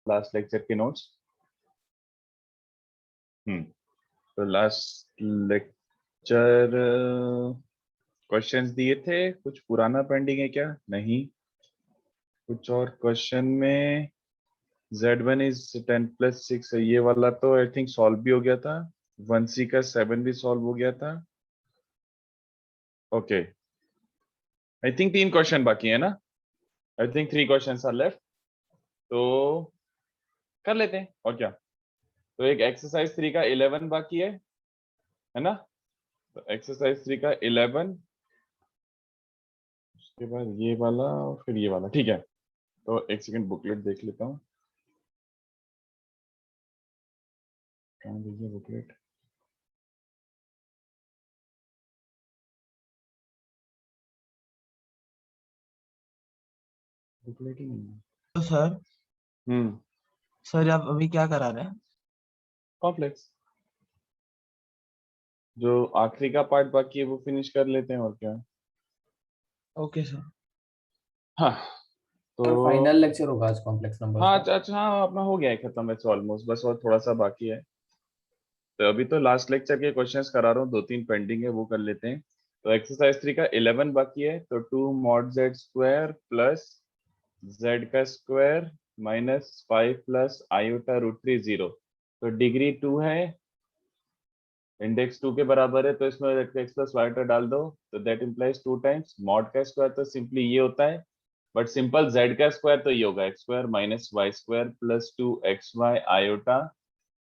Last lecture के notes? तो last lecture questions दिए थे, कुछ पुराना पेंडिंग है क्या? नहीं। कुछ और क्वेश्चन में Z1 इज 10 + 6 है, ये वाला तो आई थिंक सॉल्व भी हो गया था। 1C का 7 भी सॉल्व हो गया था। ओके, आई थिंक 3 क्वेश्चन बाकी है ना? I think 3 questions are left, तो कर लेते हैं और क्या। तो एक एक्सरसाइज 3 का 11 बाकी है ना? तो एक्सरसाइज 3 का 11, उसके बाद ये वाला और फिर ये वाला, ठीक है। तो एक सेकंड बुकलेट देख लेता हूँ, कहाँ दीजिए बुकलेट। बुकलेट ही नहीं है। तो सर हम्म, सर आप अभी क्या करा रहे हैं? कॉम्प्लेक्स। जो आखिरी का पार्ट बाकी है वो फिनिश कर लेते हैं और क्या। Okay sir. हाँ तो फाइनल लेक्चर होगा आज कॉम्प्लेक्स नंबर्स हाँ, का। अच्छा हाँ, अपना हो गया है खत्म वैसे ऑलमोस्ट, बस और थोड़ा सा बाकी है। तो अभी तो लास्ट लेक्चर के क्वेश्चंस करा रहा हूँ, 2-3 पेंडिंग है, वो कर लेते हैं। तो एक्सरसाइज 3 का 11 बाकी है, तो 2 mod z square plus z का स्क्वायर माइनस 5 प्लस आयोटा √3 0। तो डिग्री 2 है, इंडेक्स 2 के बराबर है, तो इसमें x प्लस वाई डाल दो, तो दैट इम्प्लाइज 2 टाइम्स मॉड का स्क्वायर, तो सिंपली ये होता है। बट सिंपल z का स्क्वायर तो ये होगा x square minus Y square plus 2xy iota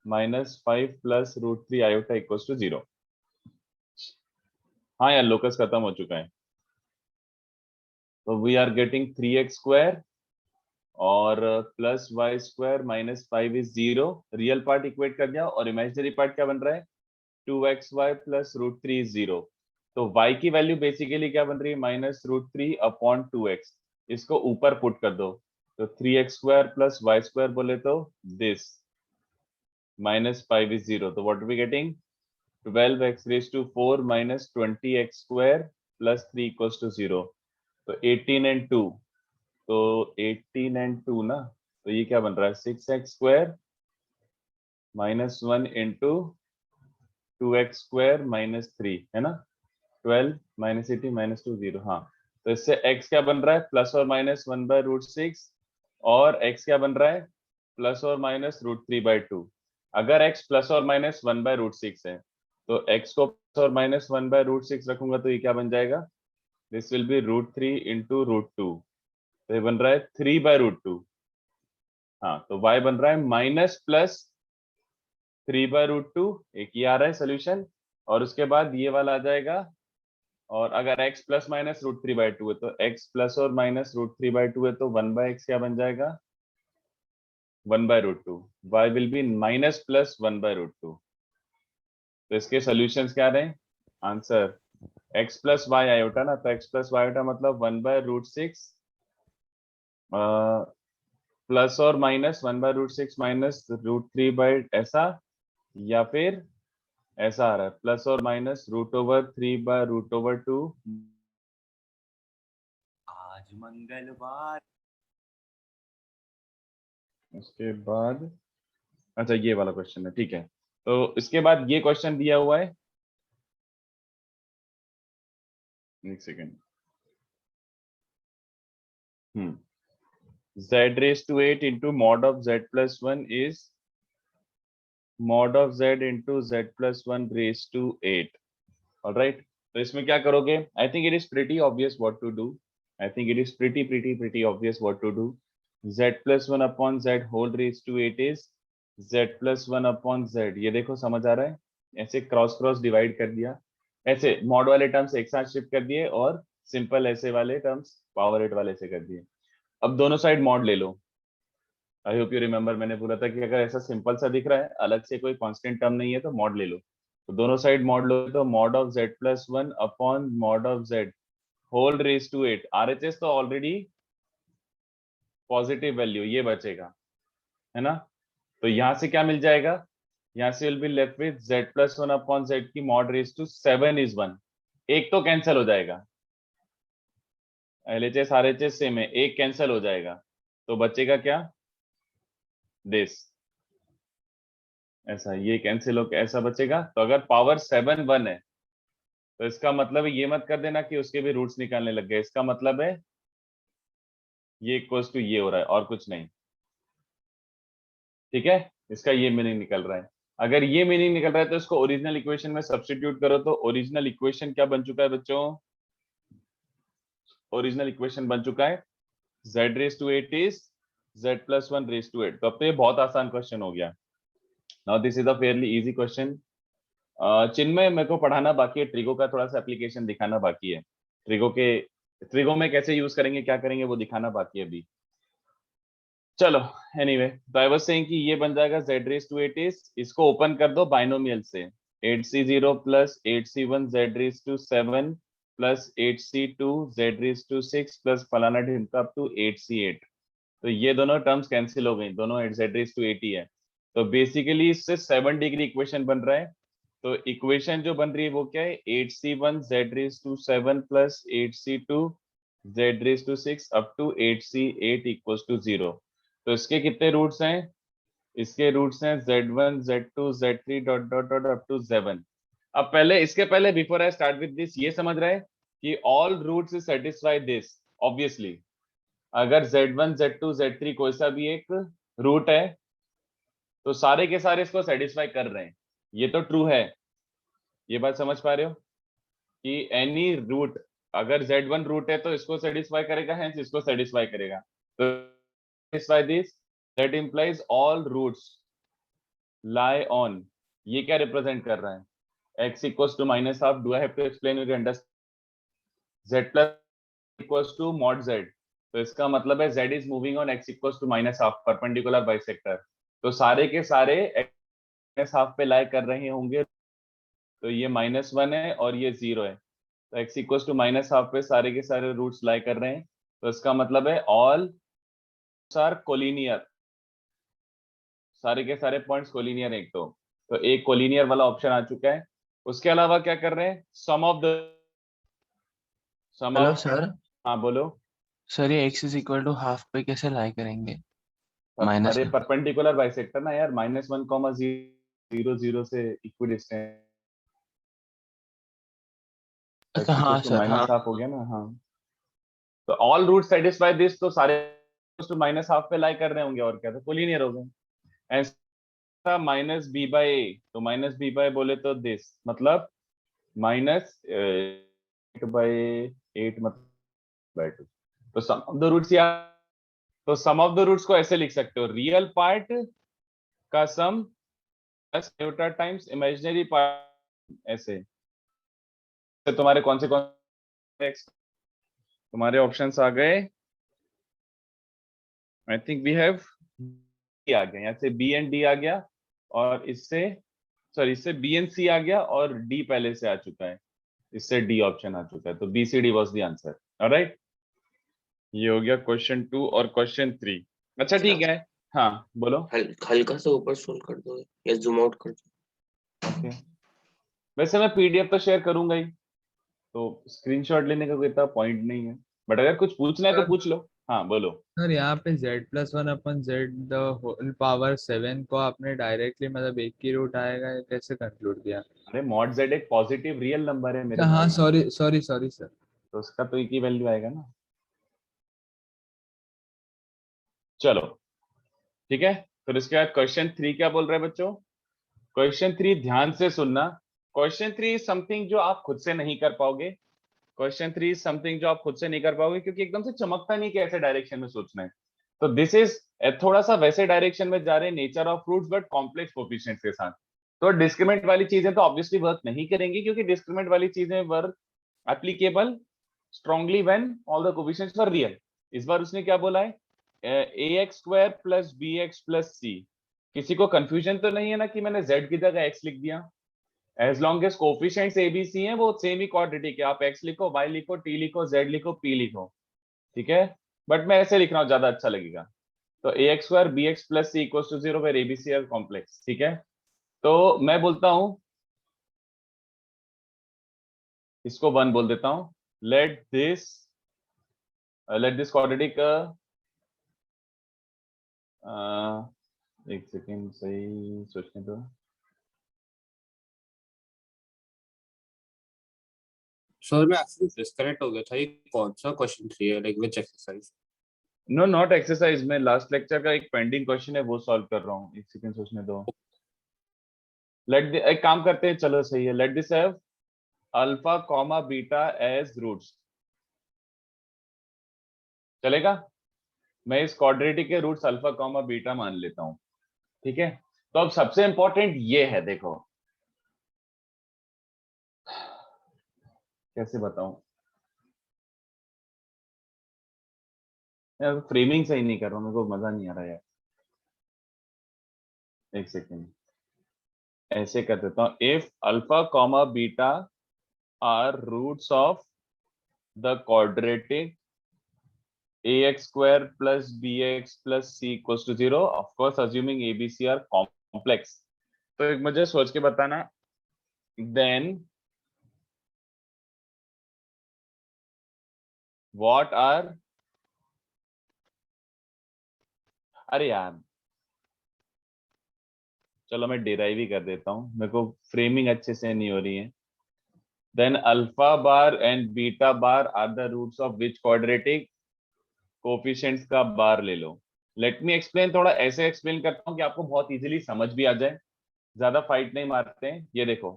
minus 5 plus √3 iota equals to 0। हाँ यार, लोकस खत्म हो चुका है। तो we are getting 3x square और plus Y square minus 5 is 0। Real part equate कर दिया और इमेजिनरी पार्ट क्या बन रहा है? 2xy plus √3 is 0। तो y की वैल्यू बेसिकली क्या बन रही है? Minus √3 upon 2x। इसको ऊपर पुट कर दो, तो 3x square plus Y square बोले तो दिस माइनस 5 इज 0। तो what we getting? 12x raise to 4 minus 20x square plus 3 equals to 0। तो 18 एंड 2, तो 18 एंड 2 ना, तो ये क्या बन रहा है? 6x square minus 1 into 2x square minus 3, है ना? 12 माइनस 18 माइनस 2 0। हाँ, तो इससे x क्या बन रहा है? प्लस और माइनस 1/√6, और x क्या बन रहा है? प्लस और माइनस √3/2। अगर x प्लस और माइनस 1/√6 है, तो x को प्लस और माइनस 1/√6 रखूंगा तो ये क्या बन जाएगा? दिस विल बी √3 इंटू √2, तो ये बन रहा है 3/√2। हाँ, तो y बन रहा है माइनस प्लस 3/√2, एक ये आ रहा है सोल्यूशन, और उसके बाद ये वाला आ जाएगा। और अगर x प्लस माइनस √3/2 है, तो x प्लस और माइनस √3/2 है, तो 1/x क्या बन जाएगा? 1/√2। y will be minus plus 1/√2। तो इसके सॉल्यूशंस क्या रहे? Answer x plus y iota ना, तो x प्लस वाई आयोटा मतलब 1/√6 प्लस और माइनस 1/√6 माइनस √3 ऐसा, या फिर ऐसा आ रहा है प्लस और माइनस √3/√2। आज मंगलवार। उसके बाद अच्छा ये वाला क्वेश्चन है, ठीक है। तो इसके बाद ये क्वेश्चन दिया हुआ है, एक second. z⁻8 into mod of z plus 1 is mod of z into z plus 1 raised to 8। All right, तो इसमें क्या करोगे? I think it is pretty obvious what to do. I think it is pretty obvious what to do. z plus 1 upon z whole raised to 8 is z plus 1 upon z। ये देखो समझ आ रहा है? ऐसे क्रॉस क्रॉस डिवाइड कर दिया, ऐसे मॉड वाले टर्म्स एक साथ शिफ्ट कर दिए, और सिंपल ऐसे वाले टर्म्स पावर 8 वाले से कर दिए। अब दोनों साइड मॉड ले लो। आई होप यू रिमेम्बर, मैंने बोला था कि अगर ऐसा सिंपल सा दिख रहा है, अलग से कोई कांस्टेंट टर्म नहीं है, तो मॉड ले लो। तो दोनों साइड मॉड लो, तो mod of z plus 1 upon mod of z whole raise to 8। RHS तो ऑलरेडी पॉजिटिव वैल्यू ये बचेगा, है ना? तो यहां से क्या मिल जाएगा? यहाँ से will be left with z plus 1 upon z की मॉड रेज टू 7 इज 1। एक तो कैंसिल हो जाएगा, एलएचएस आरएचएस सेम है, एक कैंसिल हो जाएगा, तो बचेगा क्या? दिस, ऐसा ये कैंसिल होकर ऐसा बचेगा। तो अगर पावर 7 1 है तो इसका मतलब है, ये मत कर देना कि उसके भी रूट्स निकालने लग गए, इसका मतलब है ये इक्वल्स टू ये हो रहा है और कुछ नहीं। ठीक है, इसका ये मीनिंग निकल रहा है। अगर ये मीनिंग निकल रहा है तो इसको ओरिजिनल इक्वेशन में सब्स्टिट्यूट करो। तो ओरिजिनल इक्वेशन क्या बन चुका है बच्चों? ओरिजिनल इक्वेशन बन चुका है z raise to 8 is z plus 1 raise to 8। तो अब तो ये बहुत आसान क्वेश्चन हो गया। Now this is a fairly easy question. Chinmay मेरे को पढ़ाना बाकी है, ट्रिगो का थोड़ा सा एप्लीकेशन दिखाना बाकी है। ट्रिगो में कैसे यूज करेंगे, क्या करेंगे, वो दिखाना बाकी है अभी। चलो एनीवे, तो आई वाज सेइंग कि ये बन जाएगा z रेज टू 8 इज, इसको ओपन कर दो बाइनोमियल से, 8c0 plus 8c1 z raise to 7 plus 8c2 z raise to 6 plus फलाना ढिमका अप टू 8c8। तो ये दोनों टर्म्स कैंसिल हो गई, दोनों z रेज टू 8 ही है। तो बेसिकली इससे 7 डिग्री इक्वेशन बन रहा है। तो इक्वेशन जो बन रही है वो क्या है, 8c1 z raise to 7 plus 8c2 z raise to 6 up to 8c8 equals to 0। तो इसके कितने रूट्स हैं? इसके रूट्स हैं z1 z2 z3 dot dot dot up to 7। अब पहले, इसके पहले before I start with this, ये समझ रहे हैं कि all roots satisfy this. Obviously अगर z1 z2 z3 कोई सा भी एक रूट है तो सारे के सारे इसको सेटिस्फाई कर रहे हैं, ये तो ट्रू है। ये बात समझ पा रहे हो कि एनी रूट, अगर z1 रूट है तो इसको सेटिस्फाई करेगा, हेंस इसको सेटिस्फाई करेगा। तो satisfy this, that implies all roots lie on, ये क्या रिप्रेजेंट कर रहा है, x equals to minus half, do I have to explain, you can understand, z plus equals to mod z। तो इसका मतलब है z is moving on x equals to minus half perpendicular bisector। तो सारे के सारे माइनस हाफ पे lie कर रहे होंगे। तो ये -1 है और ये 0 है, तो x equals to minus half पे सारे के सारे रूट्स लाई कर रहे हैं। तो इसका मतलब है ऑल आर कोलिनियर, सारे के सारे पॉइंट्स कोलिनियर एक। तो एक कोलिनियर वाला ऑप्शन आ चुका है। उसके अलावा क्या कर रहे हैं, सम हेलो ऑफ, सर। हाँ बोलो। सर ये x is equal to half पे कैसे लाई करेंगे? माइनस अरे परपेंडिकुलर बाइसेक्टर ना यार, -1,0 से इक्विडिस्टेंट, अच्छा हाँ सर, हाँ। माइनस हाफ हो गया ना। हाँ, तो ऑल रूट सेटिस्फाई दिस, तो सारे तो माइनस हाफ पे लाई कर रहे होंगे और क्या, तो कोलिनियर हो गए। एंड माइनस बी बाई ए, तो माइनस बी बाई बोले तो दिस मतलब माइनस 8/8 मतलब बाय 2। तो सम ऑफ द रूट्स, या तो सम ऑफ द रूट्स को ऐसे लिख सकते हो, रियल पार्ट का sum plus iota times imaginary part, ऐसे। तो तुम्हारे कौन से तुम्हारे ऑप्शंस आ गए, आई थिंक वी हैव आ गया, यहाँ से बी एंड डी आ गया, और इससे सॉरी इससे बी एंड सी आ गया, और डी पहले से आ चुका है, इससे डी ऑप्शन आ चुका है। तो B C D was the answer. Alright, ये हो गया क्वेश्चन 2 और क्वेश्चन 3। अच्छा ठीक है, हाँ बोलो। हल्का सा ऊपर स्क्रॉल कर दो या जूम आउट कर दो। ओके, वैसे मैं पीडीएफ तो शेयर करूंगा ही, तो स्क्रीनशॉट लेने का कोई इतना पॉइंट नहीं है, बट अगर कुछ पूछना है तो पूछ लो। हाँ बोलो। सर यहाँ पे z+1 अपन z होल पावर 7 को आपने डायरेक्टली मतलब एक ही रूट आएगा, ये कैसे कंक्लूड किया? अरे मॉड जेड एक पॉजिटिव रियल नंबर है मेरे हाँ भाई, सॉरी सॉरी सॉरी सर। तो उसका तो एक ही वैल्यू आएगा ना। चलो ठीक है, फिर इसके बाद क्वेश्चन 3 क्या बोल रहे हैं बच्चों? क्वेश्चन 3 ध्यान से सुनना। क्वेश्चन 3 इज समथिंग जो आप खुद से नहीं कर पाओगे। क्वेश्चन 3 इज समथिंग जो आप खुद से नहीं कर पाओगे, क्योंकि एकदम से चमकता नहीं कि ऐसे डायरेक्शन में सोचना है। तो दिस इज थोड़ा सा वैसे डायरेक्शन में जा रहे हैं, nature of fruits but complex coefficients के साथ। तो डिस्क्रिमिनेंट वाली चीजें तो ऑब्वियसली वर्क नहीं करेंगी, क्योंकि डिस्क्रिमिनेंट वाली चीजें work applicable strongly when all the coefficients are real. इस बार उसने क्या बोला है, ax² plus bx plus c। किसी को कंफ्यूजन तो नहीं है ना कि मैंने z की जगह x लिख दिया? As long as coefficients A B C हैं वो सेम ही क्वाड्रेटिक है, आप x लिखो, y लिखो, t लिखो, z लिखो, p लिखो, ठीक है। बट मैं ऐसे लिख रहा हूँ, ज्यादा अच्छा लगेगा। तो ax² bx plus c equals to 0 where abc are complex, ठीक है। तो मैं बोलता हूं, इसको 1 बोल देता हूं। लेट दिस क्वाड्रेटिक एक सेकेंड सही सोचने दो। सर मैं एक्चुअली डिस्कनेक्ट हो गया था, ये कौन सा क्वेश्चन 3 है, like which exercise? No not exercise, में लास्ट लेक्चर का एक पेंडिंग क्वेश्चन है वो सॉल्व कर रहा हूँ, एक सेकंड सोचने दो। एक काम करते हैं, चलो सही है, let this have alpha comma beta as roots, चलेगा? मैं इस क्वाड्रेटिक के रूट्स अल्फा कॉमा बीटा मान लेता हूं, ठीक है? तो अब सबसे इंपॉर्टेंट ये है, देखो कैसे बताऊं यार, फ्रेमिंग सही नहीं कर रहा हूं, मेरे को मजा नहीं आ रहा यार। एक सेकेंड, ऐसे कर देता हूं, if alpha comma beta are roots of the quadratic ax square plus bx plus c equals to 0, of course assuming abc are complex। तो एक मुझे सोच के बताना, then what are, अरे यार चलो मैं डिराइव ही कर देता हूं, मेरे को फ्रेमिंग अच्छे से नहीं हो रही है। then alpha bar and beta bar are the roots of which quadratic, coefficients का बार ले लो। लेट मी एक्सप्लेन, थोड़ा ऐसे एक्सप्लेन करता हूं कि आपको बहुत इजीली समझ भी आ जाए, ज्यादा फाइट नहीं मारते हैं। ये देखो,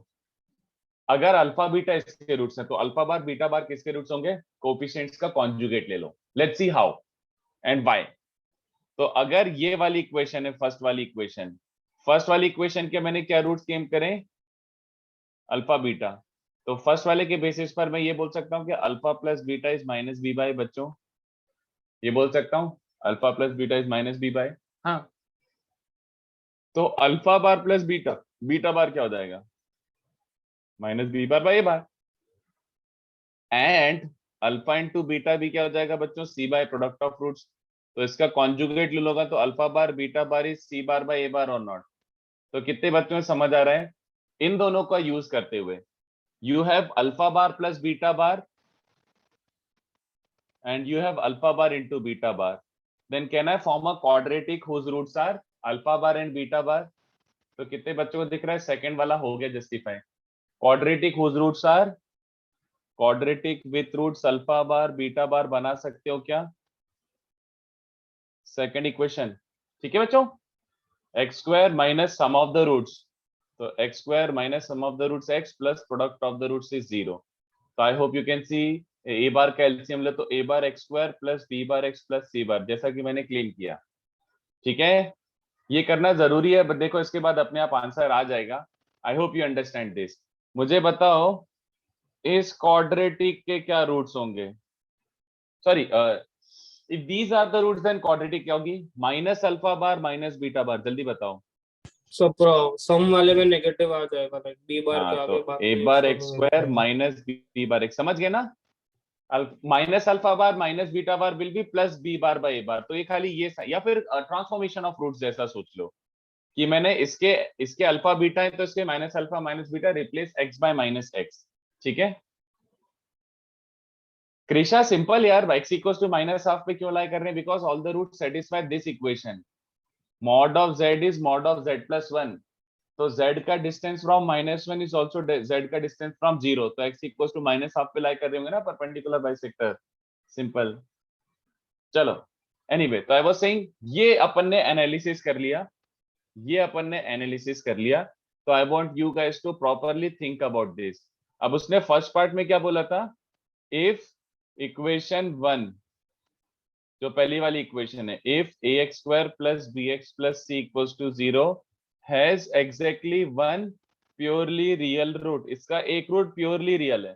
अगर अल्फा बीटा इसके रूट्स हैं तो अल्फा बार बीटा बार किसके रूट्स होंगे? कोफिशिएंट्स का कॉन्जुगेट ले लो। Let's see how and why. तो अगर ये वाली इक्वेशन है, फर्स्ट वाली इक्वेशन के मैंने क्या रूट्स गेम करें? Alpha beta. तो फर्स्ट वाले के बेसिस पर मैं ये बोल सकता हूं कि alpha plus beta is minus B by, बच्चों ये बोल सकता हूं alpha plus beta is minus B by. हाँ, तो alpha bar plus beta, beta bar क्या हो जाएगा? Minus B bar by A bar. And alpha into beta भी क्या हो जाएगा बच्चों? C by product of roots. तो इसका कॉन्जुगेट ले लोगा तो alpha bar beta bar is C bar by A बार और नॉट। तो कितने बच्चों में समझ आ रहा है? इन दोनों का यूज करते हुए you have alpha bar plus beta bar and you have alpha bar into beta bar, then can I form a quadratic whose roots are alpha bar and beta bar? तो कितने बच्चों को दिख रहा है? सेकंड वाला हो गया justify. quadratic whose roots are, quadratic with roots alpha bar beta bar बना सकते हो क्या? सेकंड इक्वेशन, ठीक है बच्चों? x square minus sum of the roots, तो x square minus sum of the roots x plus product of the roots is 0। तो I hope you can see, A bar का एलसीएम ले तो A bar X square plus B bar X plus C bar, जैसा कि मैंने claim किया, ठीक है? ये करना जरूरी है, बट देखो इसके बाद अपने आप आंसर आ जाएगा। I hope you understand this. मुझे बताओ इस क्वाड्रेटिक के क्या रूट्स होंगे? Sorry, if these are the roots then quadratic क्या होगी? Minus alpha bar minus beta bar, जल्दी बताओ। सब सम वाले में नेगेटिव आ जाएगा, लाइक बी बार हाँ, के आगे तो A bar X square minus B bar X, समझ गए ना? Minus alpha bar minus beta bar will be plus B bar by A bar. तो ये खाली ये, या फिर ट्रांसफॉर्मेशन ऑफ रूट्स जैसा सोच लो कि मैंने इसके अल्फा बीटा है तो इसके minus alpha minus beta replace x by minus x, ठीक है? कृषा सिंपल यार, x equals to minus half पे क्यों लाई कर रहे हैं? Because all the roots satisfy this equation, mod of z is mod of z plus 1। तो z का distance from -1 is also z का डिस्टेंस फ्रॉम 0। तो x equals to minus half पे लाई कर रहे होंगे ना, परपेंडिकुलर बाइसेक्टर, सिंपल। चलो एनीवे, तो आई वाज सेइंग ये अपन ने एनालिसिस कर लिया, तो I want you guys to properly think about this. अब उसने फर्स्ट पार्ट में क्या बोला था? इफ इक्वेशन 1, जो पहली वाली इक्वेशन है, if ax square plus bx plus c equals to 0 has exactly one purely real root, इसका एक रूट प्योरली रियल है,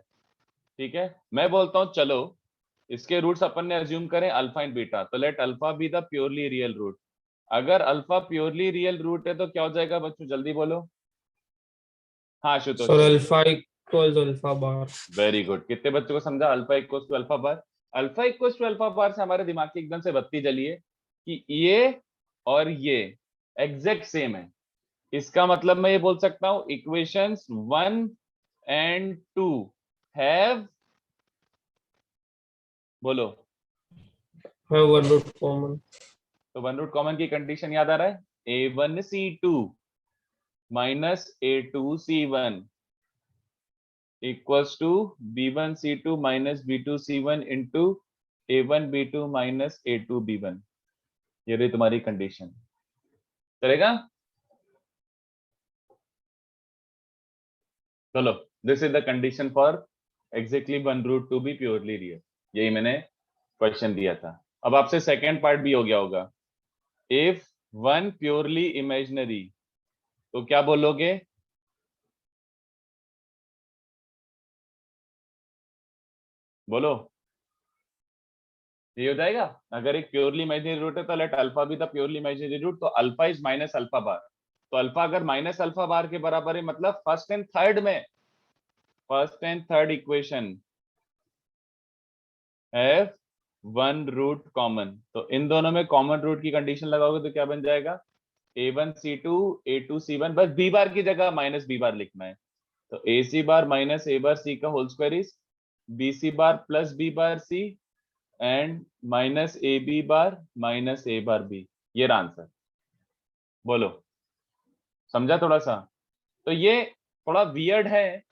ठीक है? मैं बोलता हूं चलो इसके रूट्स अपन ने अज्यूम करें अल्फा एंड बीटा, तो let alpha be the purely real root. अगर अल्फा प्योरली रियल रूट है तो क्या हो जाएगा बच्चों, जल्दी बोलो। हाँ शुतो, sir alpha equals alpha bar. Very good. कितने बच्चों को समझा alpha equals to alpha bar? Alpha equals to alpha bar से हमारे दिमाग की एकदम से बत्ती जली है कि ये और ये एग्जैक्ट सेम है। इसका मतलब मैं ये बोल सकता हूं इक्वेशंस 1 एंड 2 हैव, बोलो, है वन रूट कॉमन। तो वन रूट कॉमन की कंडीशन याद आ रहा है? A1C2 minus A2C1 equals to B1C2 minus B2C1 into A1B2 minus A2B1। ये रही तुम्हारी कंडीशन, चलेगा? चलो, this is the condition for exactly one root to be purely real. यही मैंने क्वेश्चन दिया था। अब आपसे सेकेंड पार्ट भी हो गया होगा। इफ वन प्योरली इमेजिनरी, तो क्या बोलोगे? बोलो, ये हो जाएगा। अगर एक प्योरली इमेजिनरी रूट है तो लेट अल्फा भी द प्योरली इमेजिनरी रूट, तो अल्फा इज माइनस अल्फा बार। तो अल्फा अगर माइनस अल्फा बार के बराबर है, मतलब first and third equation have one root common. तो इन दोनों में कॉमन रूट की कंडीशन लगाओगे तो क्या बन जाएगा? A1C2 A2C1, बस बी बार की जगह माइनस बी बार लिखना है। तो AC bar minus A bar C का whole square is BC bar plus B bar C and minus AB bar minus A bar B। ये रहा आंसर। बोलो, समझा थोड़ा सा? तो ये थोड़ा वियर्ड है,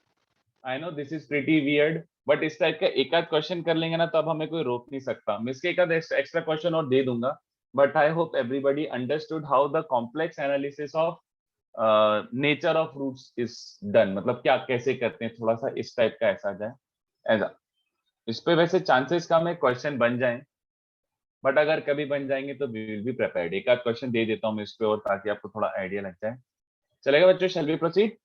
I know this is pretty weird, but इस टाइप का एक आध क्वेश्चन कर लेंगे ना तो अब हमें कोई रोक नहीं सकता। मैं इसके एक आध एक्स्ट्रा क्वेश्चन और दे दूंगा, but I hope everybody understood how the complex analysis of nature of roots is done. मतलब क्या कैसे करते हैं, थोड़ा सा इस टाइप का ऐसा जाए ऐसा। इस पे वैसे चांसेस कम है क्वेश्चन बन जाए, बट अगर कभी बन जाएंगे तो वी विल बी प्रिपेयर्ड। एक आध क्वेश्चन दे देता हूँ मैं इस पे और, ताकि आपको थोड़ा आइडिया लग जाए। चलेगा बच्चों, शैल वी प्रोसीड?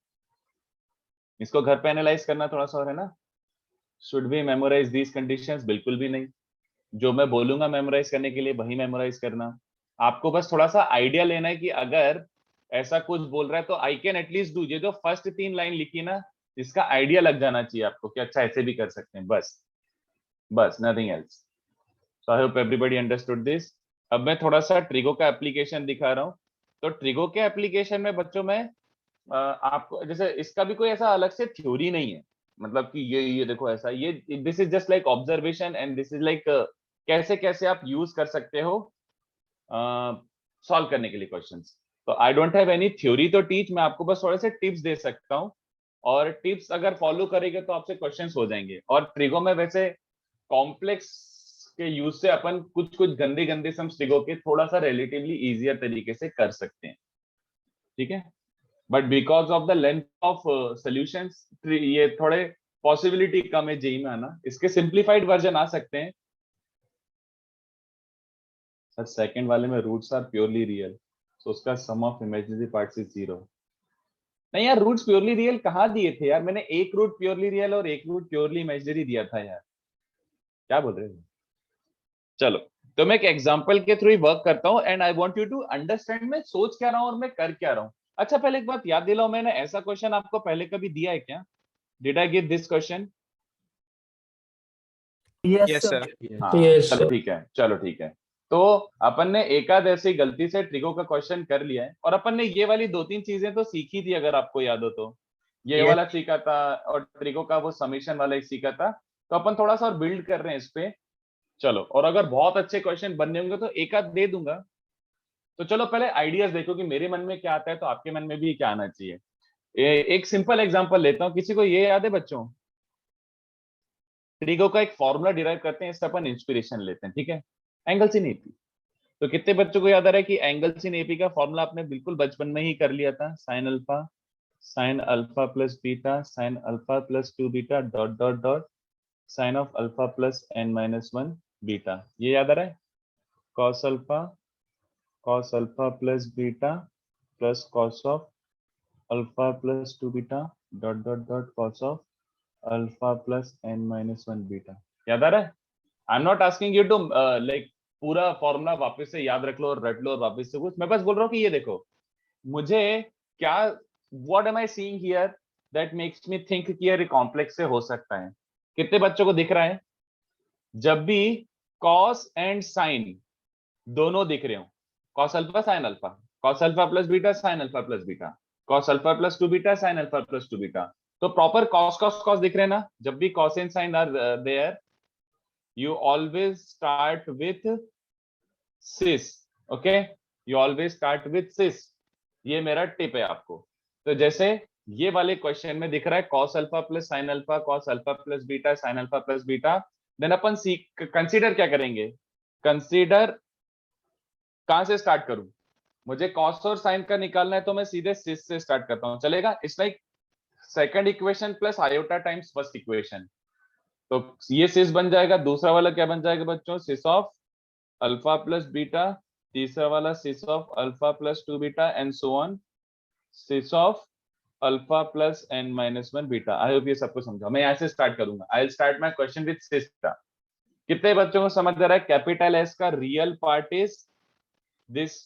इसको घर पे एनालाइज करना थोड़ा सा और है ना। Should we memorise these conditions? बिल्कुल भी नहीं। जो मैं बोलूंगा मेमोराइज करने के लिए वही मेमोराइज करना। आपको बस थोड़ा सा आइडिया लेना है कि अगर ऐसा कुछ बोल रहा है तो आई कैन एटलीस्ट डू। ये जो फर्स्ट 3 लाइन लिखी ना, इसका आइडिया लग जाना चाहिए आपको कि अच्छा ऐसे भी कर सकते हैं, बस nothing else. So I hope everybody understood this. अब मैं थोड़ा सा ट्रिगो का एप्लीकेशन दिखा रहा हूँ। तो ट्रिगो के एप्लीकेशन में बच्चों में आपको जैसे इसका भी कोई ऐसा अलग से थ्योरी नहीं है, मतलब कि ये देखो ऐसा, ये this is just like observation and this is like कैसे कैसे आप यूज कर सकते हो सॉल्व करने के लिए क्वेश्चंस। तो I don't have any theory तो टीच, मैं आपको बस थोड़े से टिप्स दे सकता हूँ, और टिप्स अगर फॉलो करेंगे तो आपसे क्वेश्चंस हो जाएंगे। और ट्रिगो में वैसे कॉम्प्लेक्स के यूज से अपन कुछ कुछ गंदे गंदे सम ट्रिगो के थोड़ा सा रिलेटिवली इजियर तरीके से कर सकते हैं, ठीक है। But because of the length of solutions ये थोड़े पॉसिबिलिटी कम है जेई में आना। इसके सिंप्लीफाइड वर्जन आ सकते हैं सर। सेकंड वाले में रूट्स आर प्योरली रियल, तो उसका सम ऑफ इमेजिनरी पार्ट्स इज 0। नहीं यार, रूट्स प्योरली रियल कहाँ दिए थे यार? मैंने एक रूट प्योरली रियल और एक रूट प्योरली इमेजिनरी दिया था यार, क्या बोल रहे हो? चलो, तो मैं एक एग्जांपल के थ्रू ही वर्क करता हूं and I want you to understand मैं सोच क्या रहा हूं और मैं कर क्या रहा हूं। अच्छा, पहले एक बात याद दिलाओ, मैंने ऐसा क्वेश्चन आपको पहले कभी दिया है क्या? Did I give this question? Yes sir. हाँ, Yes, चलो sir. ठीक है, चलो ठीक है। तो अपन ने एकाध ऐसी गलती से ट्रिगो का क्वेश्चन कर लिया है, और अपन ने ये वाली 2-3 चीजें तो सीखी थी, अगर आपको याद हो तो। ये वाला सीखा था और ट्रिगो का वो समीशन वाला एक सीखा था। तो अपन थोड़ा सा और बिल्ड कर रहे हैं इस पे। चलो, और अगर बहुत अच्छे क्वेश्चन बनने होंगे तो एक आध दे दूंगा। तो चलो पहले आइडियाज देखो कि मेरे मन में क्या आता है, तो आपके मन में भी क्या आना चाहिए। एक सिंपल एग्जांपल लेता हूं। किसी को ये याद है बच्चों? ट्रिगो का एक फॉर्मूला डिराइव करते हैं, इससे अपन इंस्पिरेशन लेते हैं, ठीक है। Angles in AP. तो कितने बच्चों को याद आ रहा है कि एंगल्स इन एपी का फॉर्मूला आपने बिल्कुल बचपन में ही कर लिया था? Sine alpha plus beta sine alpha plus 2 beta dot dot dot sine of alpha plus n-1 beta. ये याद आ रहा है? Cos alpha plus beta plus cos of alpha plus 2 beta dot dot dot cos of alpha plus n-1 beta. याद आ रहा है? I am not asking you to like पूरा फॉर्मूला वापस से याद रख लो और रट लो और वापस से कुछ, मैं बस बोल रहा हूँ कि ये देखो मुझे क्या, what am I seeing here that makes me think कि ये कॉम्प्लेक्स से हो सकता है। कितने बच्चों को दिख रहा है? जब भी कॉस एंड साइन दोनों दिख रहे हो, cos alpha sine alpha, cos alpha plus beta sine alpha plus beta, cos alpha plus 2 beta sine alpha plus 2 beta, तो प्रॉपर कॉस कॉस कॉस दिख रहे हैं ना? जब भी cos and sine are there, you always start with cis, okay? You always start with cis. ये मेरा tip है आपको। तो जैसे ये वाले क्वेश्चन में दिख रहा है cos alpha plus sine alpha, cos alpha plus beta, sine alpha plus beta, then अपन कंसीडर क्या करेंगे, कंसीडर कहां से स्टार्ट करूं, मुझे cos और साइन का निकालना है तो मैं सीधे सिस से स्टार्ट करता हूं, चलेगा? It's like second equation plus iota times first equation. तो ये सिस बन जाएगा, दूसरा वाला क्या बन जाएगा बच्चों, cis of alpha plus beta, तीसरा वाला cis of alpha plus 2 beta and so on, cis of alpha plus n minus 1 beta. I hope ये सबको समझा। मैं यहाँ से स्टार्ट करूंगा। I will start my question with cis का। कितने बच्चों को समझ आ रहा है? कैपिटल एस का real part is this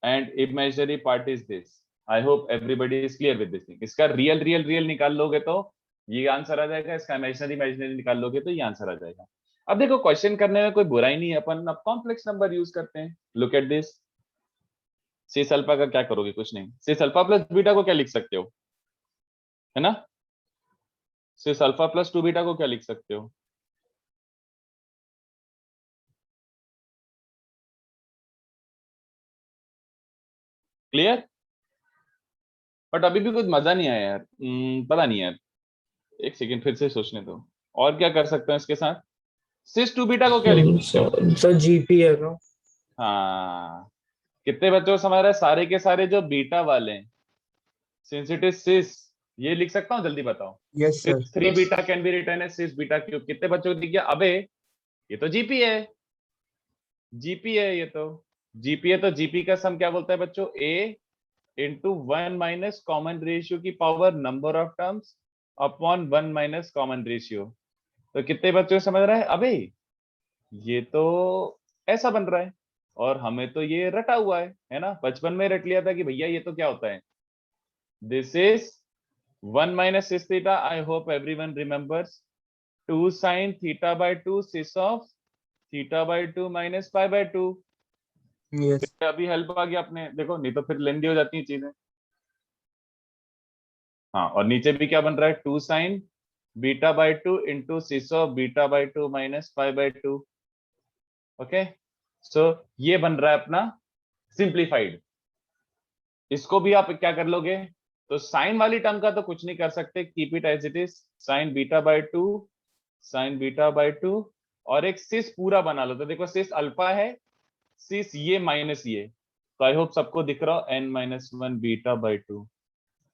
and imaginary part is this. I hope everybody is clear with this thing. इसका रियल रियल रियल निकाल लोगे तो ये आंसर आ जाएगा, इसका इमेजिनरी इमेजिनरी निकाल लोगे तो ये आंसर आ जाएगा। अब देखो क्वेश्चन करने में कोई बुराई नहीं है, अपन अब कॉम्प्लेक्स नंबर यूज करते हैं। Look at this, cis alpha का क्या करोगे, कुछ नहीं, सिस अल्फा प्लस बीटा को क्या लिख सकते हो, है ना? सिस अल्फा प्लस 2 बीटा को क्या लिख सकते हो? क्लियर? बट अभी भी कुछ मजा नहीं आया यार। पता नहीं यार, एक सेकंड फिर से सोचने दो। और क्या कर सकते हैं इसके साथ? सिस 2 बीटा को क्या लिख सकते हो? तो जीपी है ना। हाँ, कितने बच्चों को समझ रहा है? सारे के सारे जो बीटा वाले हैं, सिंस इट इज सिस, ये लिख सकता हूँ, जल्दी बताओ। Yes sir. 3 beta can be written as cis beta cube. कितने बच्चों को दिख गया? अबे ये तो जीपी है, जीपी है ये तो, जीपी है। तो जीपी का सम क्या बोलता है बच्चों? ए इंटू 1 माइनस कॉमन रेशियो की power number of terms upon 1 minus common ratio. तो कितने बच्चों को समझ रहा है? अबे ये तो ऐसा बन रहा है, और हमें तो ये रटा हुआ है ना? बचपन में रट लिया था कि भैया ये तो क्या होता है, this is 1 minus cis theta. I hope everyone remembers 2 sin theta by 2 cis of theta by 2 minus pi by 2। Yes. अभी हेल्प आ गया अपने, देखो नहीं तो फिर लेंदी हो जाती है चीजें। हाँ, और नीचे भी क्या बन रहा है? 2 sin beta by 2 into cis of beta by 2 minus pi by 2। Okay, so ये बन रहा है अपना सिंप्लीफाइड। इसको भी आप क्या कर लोगे? तो साइन वाली टर्म का तो कुछ नहीं कर सकते, keep it as it is, sine beta by 2, sine beta by 2, और एक सिस पूरा बना लो। तो देखो सिस अल्फा है, सिस ये माइनस ये, तो आई होप सबको दिख रहा हो, n माइनस 1 बीटा बाय 2।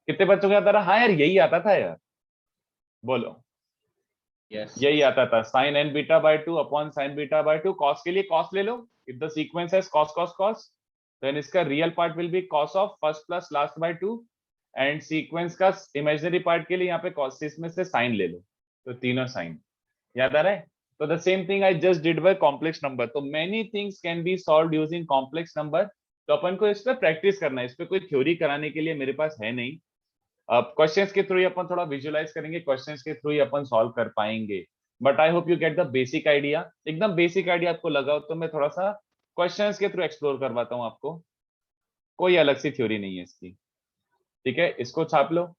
कितने बच्चों को आता रहा? हाँ यार यही आता था यार, बोलो। यही आता था, sine n beta by 2 upon sine beta by 2। Cos के लिए कॉस ले लो, इफ द सीक्वेंस है कॉस कॉस कॉस, देन इसका real part will be cos of first plus last by 2, and sequence का इमेजिनरी पार्ट के लिए यहाँ पे कॉस, इसमें से साइन ले लो, तो तीनों साइन। याद आ रहा है? तो the same thing I just did by complex number. तो many things can be solved using complex number. तो अपन को इस पे प्रैक्टिस करना है, इस पे कोई थ्योरी कराने के लिए मेरे पास है नहीं। अब क्वेश्चंस के थ्रू ही अपन थोड़ा विजुअलाइज करेंगे, क्वेश्चंस के थ्रू ही अपन सॉल्व कर पाएंगे। But I hope you get the basic idea. एकदम बेसिक आइडिया आपको लगा हो तो मैं थोड़ा सा क्वेश्चंस के थ्रू एक्सप्लोर करवाता हूँ आपको, कोई अलग सी थ्योरी नहीं है इसकी। ठीक है, इसको छाप लो।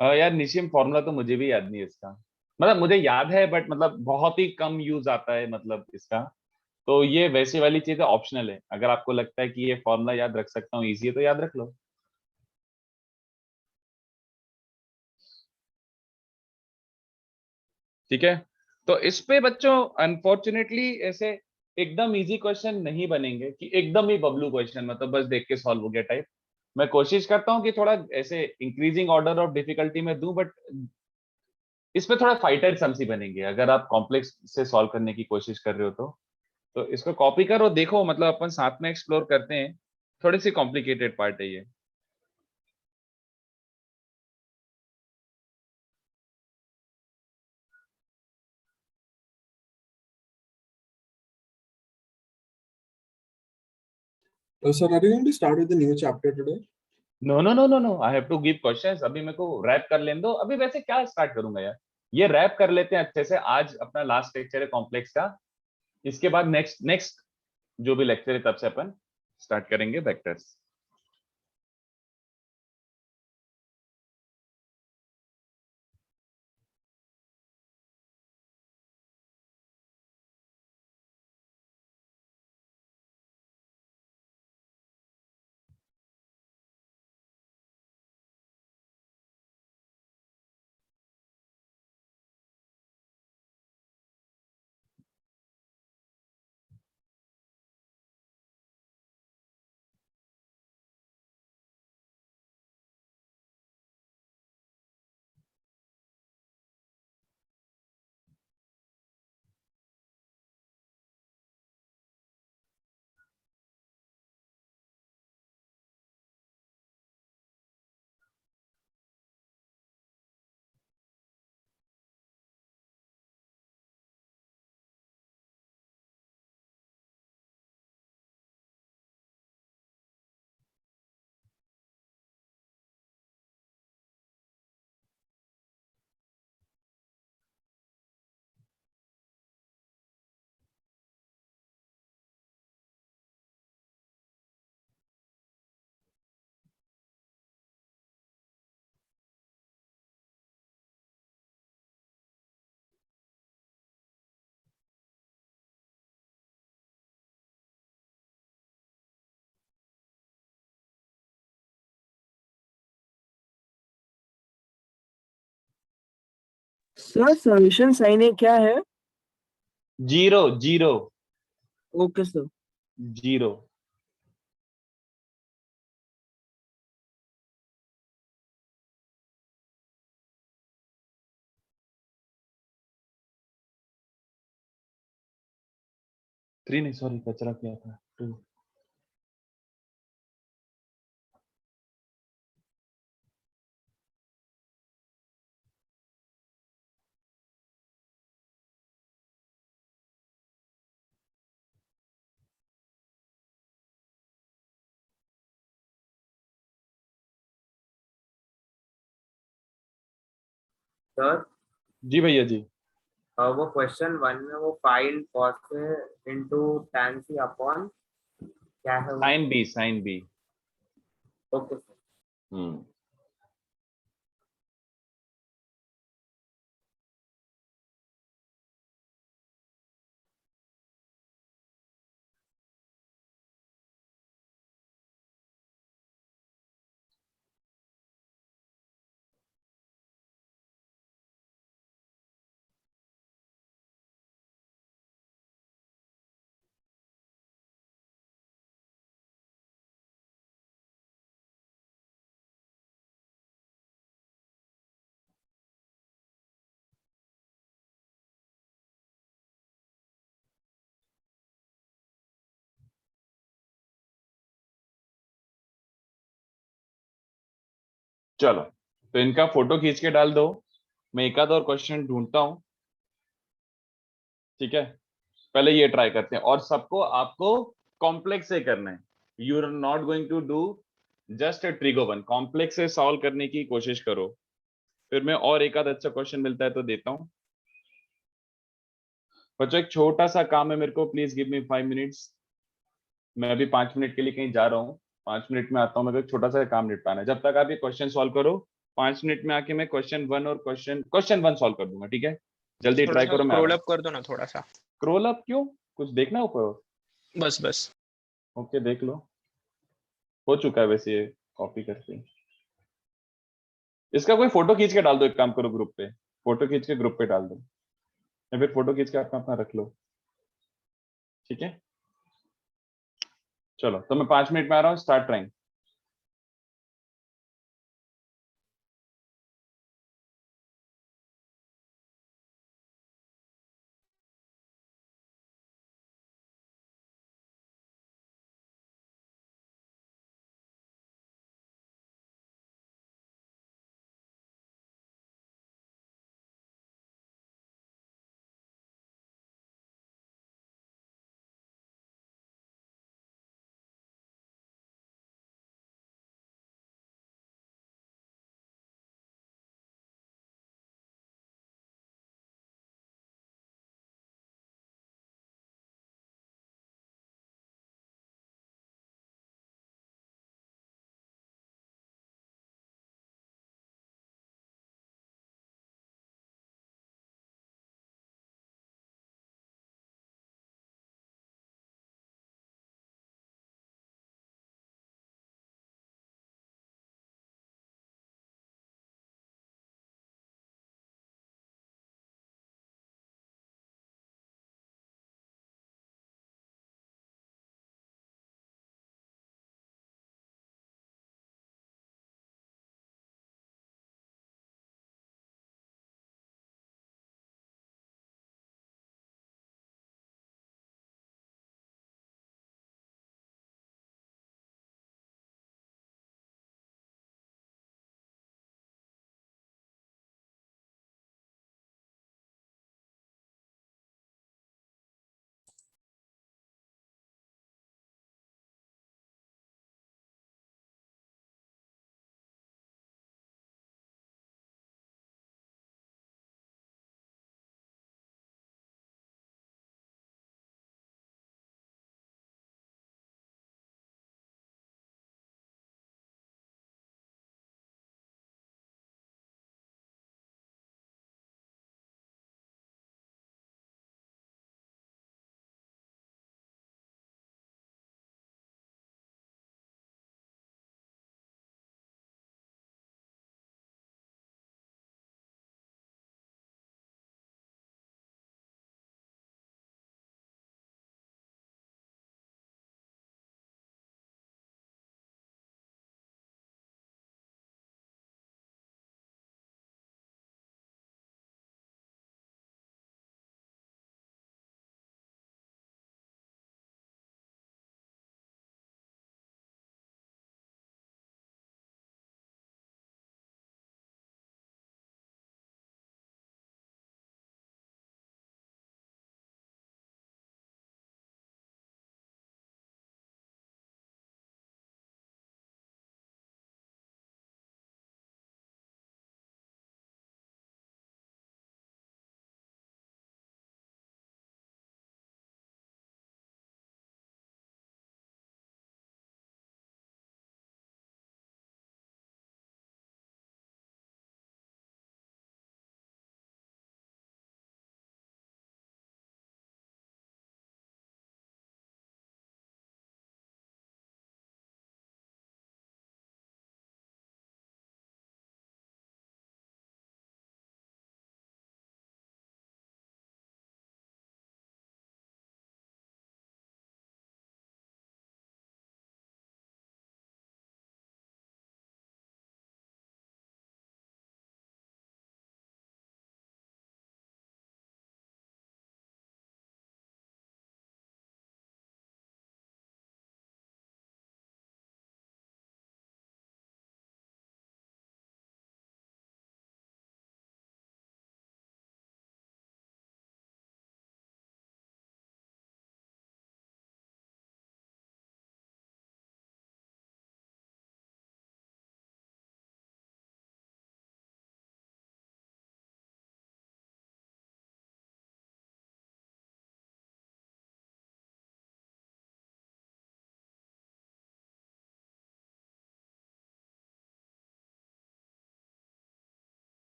यार निशिम, फॉर्मूला तो मुझे भी याद नहीं है इसका, मतलब मुझे याद है बट मतलब बहुत ही कम यूज आता है मतलब इसका। तो ये वैसी वाली चीज है, ऑप्शनल है। अगर आपको लगता है कि ये फॉर्मूला याद रख सकता हूँ, इजी है, तो याद रख लो। ठीक है, तो इस पे बच्चों अनफॉर्चुनेटली ऐसे एकदम इजी क्वेश्चन नहीं बनेंगे कि एकदम ही बबलू क्वेश्चन, मतलब बस देख के सॉल्व हो गया टाइप। मैं कोशिश करता हूँ कि थोड़ा ऐसे इंक्रीजिंग ऑर्डर ऑफ डिफिकल्टी में दूं, बट इसमें थोड़ा फाइटर सम्स ही बनेंगे अगर आप कॉम्प्लेक्स से सॉल्व करने की कोशिश कर रहे हो तो इसको कॉपी करो, देखो, मतलब अपन साथ में एक्सप्लोर करते हैं। थोड़ी सी कॉम्प्लिकेटेड पार्ट है ये। So, are you going to start with the new chapter today? No no no no no, I have to give questions. अभी मेरे को रैप कर लेने दो। अभी वैसे क्या स्टार्ट करूंगा यार, ये रैप कर लेते हैं अच्छे से। आज अपना लास्ट लेक्चर है कॉम्प्लेक्स का, इसके बाद नेक्स्ट नेक्स्ट जो भी लेक्चर है तब से अपन स्टार्ट करेंगे वेक्टर्स। सर सॉल्यूशन साइन है क्या है? Zero zero okay sir. Zero. Three नहीं, सॉरी, कचरा क्या था, टू। सर जी भैया जी। वो क्वेश्चन 1 में वो find cos into tan c upon क्या है वो? Sine B, sine B. Okay sir. Hmm. चलो, तो इनका फोटो खींच के डाल दो। मैं एक आध और क्वेश्चन ढूंढता हूँ, ठीक है। पहले ये ट्राई करते हैं, और सबको आपको कॉम्प्लेक्स से करना है। You are not going to do just trigo one, complex से सॉल्व करने की कोशिश करो। फिर मैं और एक आध अच्छा क्वेश्चन मिलता है तो देता हूँ। बच्चों एक छोटा सा काम है मेरे को, प्लीज गिव मी 5 मिनट्स। मैं अभी 5 मिनट के लिए कहीं जा रहा हूँ, 5 मिनट में आता हूँ। मेरे को एक छोटा सा काम निपटाना है। जब तक आप ये क्वेश्चन सॉल्व करो, 5 मिनट में आके मैं क्वेश्चन 1 और क्वेश्चन 1 सॉल्व कर दूंगा, ठीक है। जल्दी थोड़ा ट्राई सा करो, मैं आ स्क्रॉल रहा अप कर दो ना थोड़ा सा। हूँ। स्क्रॉल अप क्यों, कुछ देखना है ऊपर? बस बस। ओके, देख लो। हो चुका है वैसे, ये कॉपी करके। इसका कोई फोटो खींच के डाल दो, एक काम करो, ग्रुप पे फोटो खींच के ग्रुप पे डाल दो, या फिर फोटो खींच के अपना अपना रख लो। ठीक है, चलो तो मैं 5 मिनट में आ रहा हूँ, स्टार्ट ट्राइंग।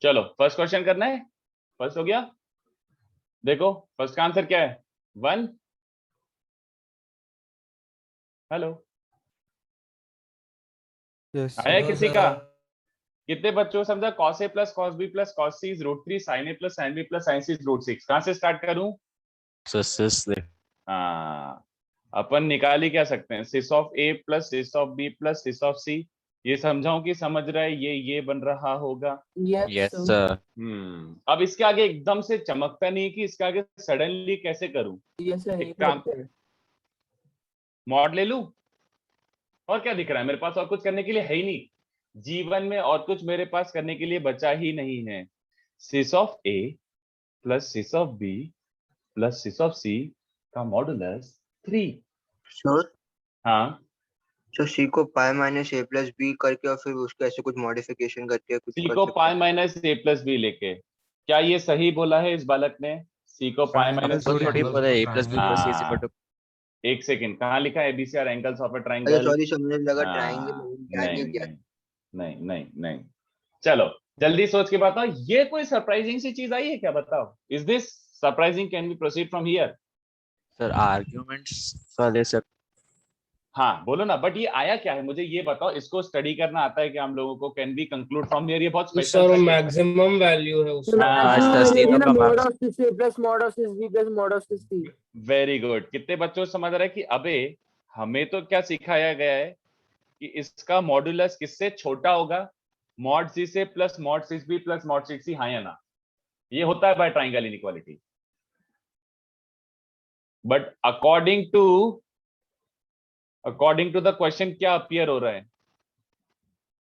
चलो फर्स्ट क्वेश्चन करना है। फर्स्ट हो गया। देखो फर्स्ट का आंसर क्या है 1। हेलो आया किसी का? कितने बच्चों को समझा? cos a plus cos b plus cos c is √3 sin a plus sin b plus sin c is √6। कहां से स्टार्ट करूं? हाँ अपन निकाल ही क्या सकते हैं cis of a plus cis of b plus cis of c। ये समझाऊं कि समझ रहा है ये बन रहा होगा। Yes, sir. अब इसके आगे एकदम से चमकता नहीं है कि इसके आगे सडनली कैसे करूं। Yes, sir. एक काम मॉड ले लूं और क्या दिख रहा है मेरे पास? और कुछ करने के लिए है ही नहीं जीवन में, और कुछ मेरे पास करने के लिए बचा ही नहीं है। Cis of a plus cis of b plus cis of c का मॉडुलस 3। सर हाँ सर सी को पाई माइनस ए प्लस बी करके और फिर उसको ऐसे कुछ मॉडिफिकेशन करके कुछ सी कर को सकते पाई माइनस ए प्लस बी लेके, क्या ये सही बोला है इस बालक ने? सी को पाई माइनस एक सेकंड, कहाँ लिखा है ABC are angles of a अच्छा ट्रायंगल? सॉरी सर मुझे लगा ट्रायंगल याद नहीं नहीं किया। नहीं नहीं नहीं नहीं। चलो जल्दी सोच के बताओ, ये कोई सरप्राइजिंग सी चीज आई है क्या? बताओ, is this surprising? Can we proceed from here? Sir arguments वाले सब हाँ बोलो ना, बट ये आया क्या है मुझे ये बताओ। इसको स्टडी करना आता है क्या हम लोगों को? Can we conclude from here? ये बहुत स्पेशल सर मैक्सिमम वैल्यू है उसका। mod of cis A plus mod of cis B plus mod of cis C. Very good. कितने बच्चों को समझ रहा है कि अबे हमें तो क्या सिखाया गया है कि इसका मॉड्यूलस किससे छोटा होगा? मॉड सी से plus mod six B plus mod six C. हाँ या ना? ये होता है by triangle inequality. But according to the question क्या अपीयर हो रहा है?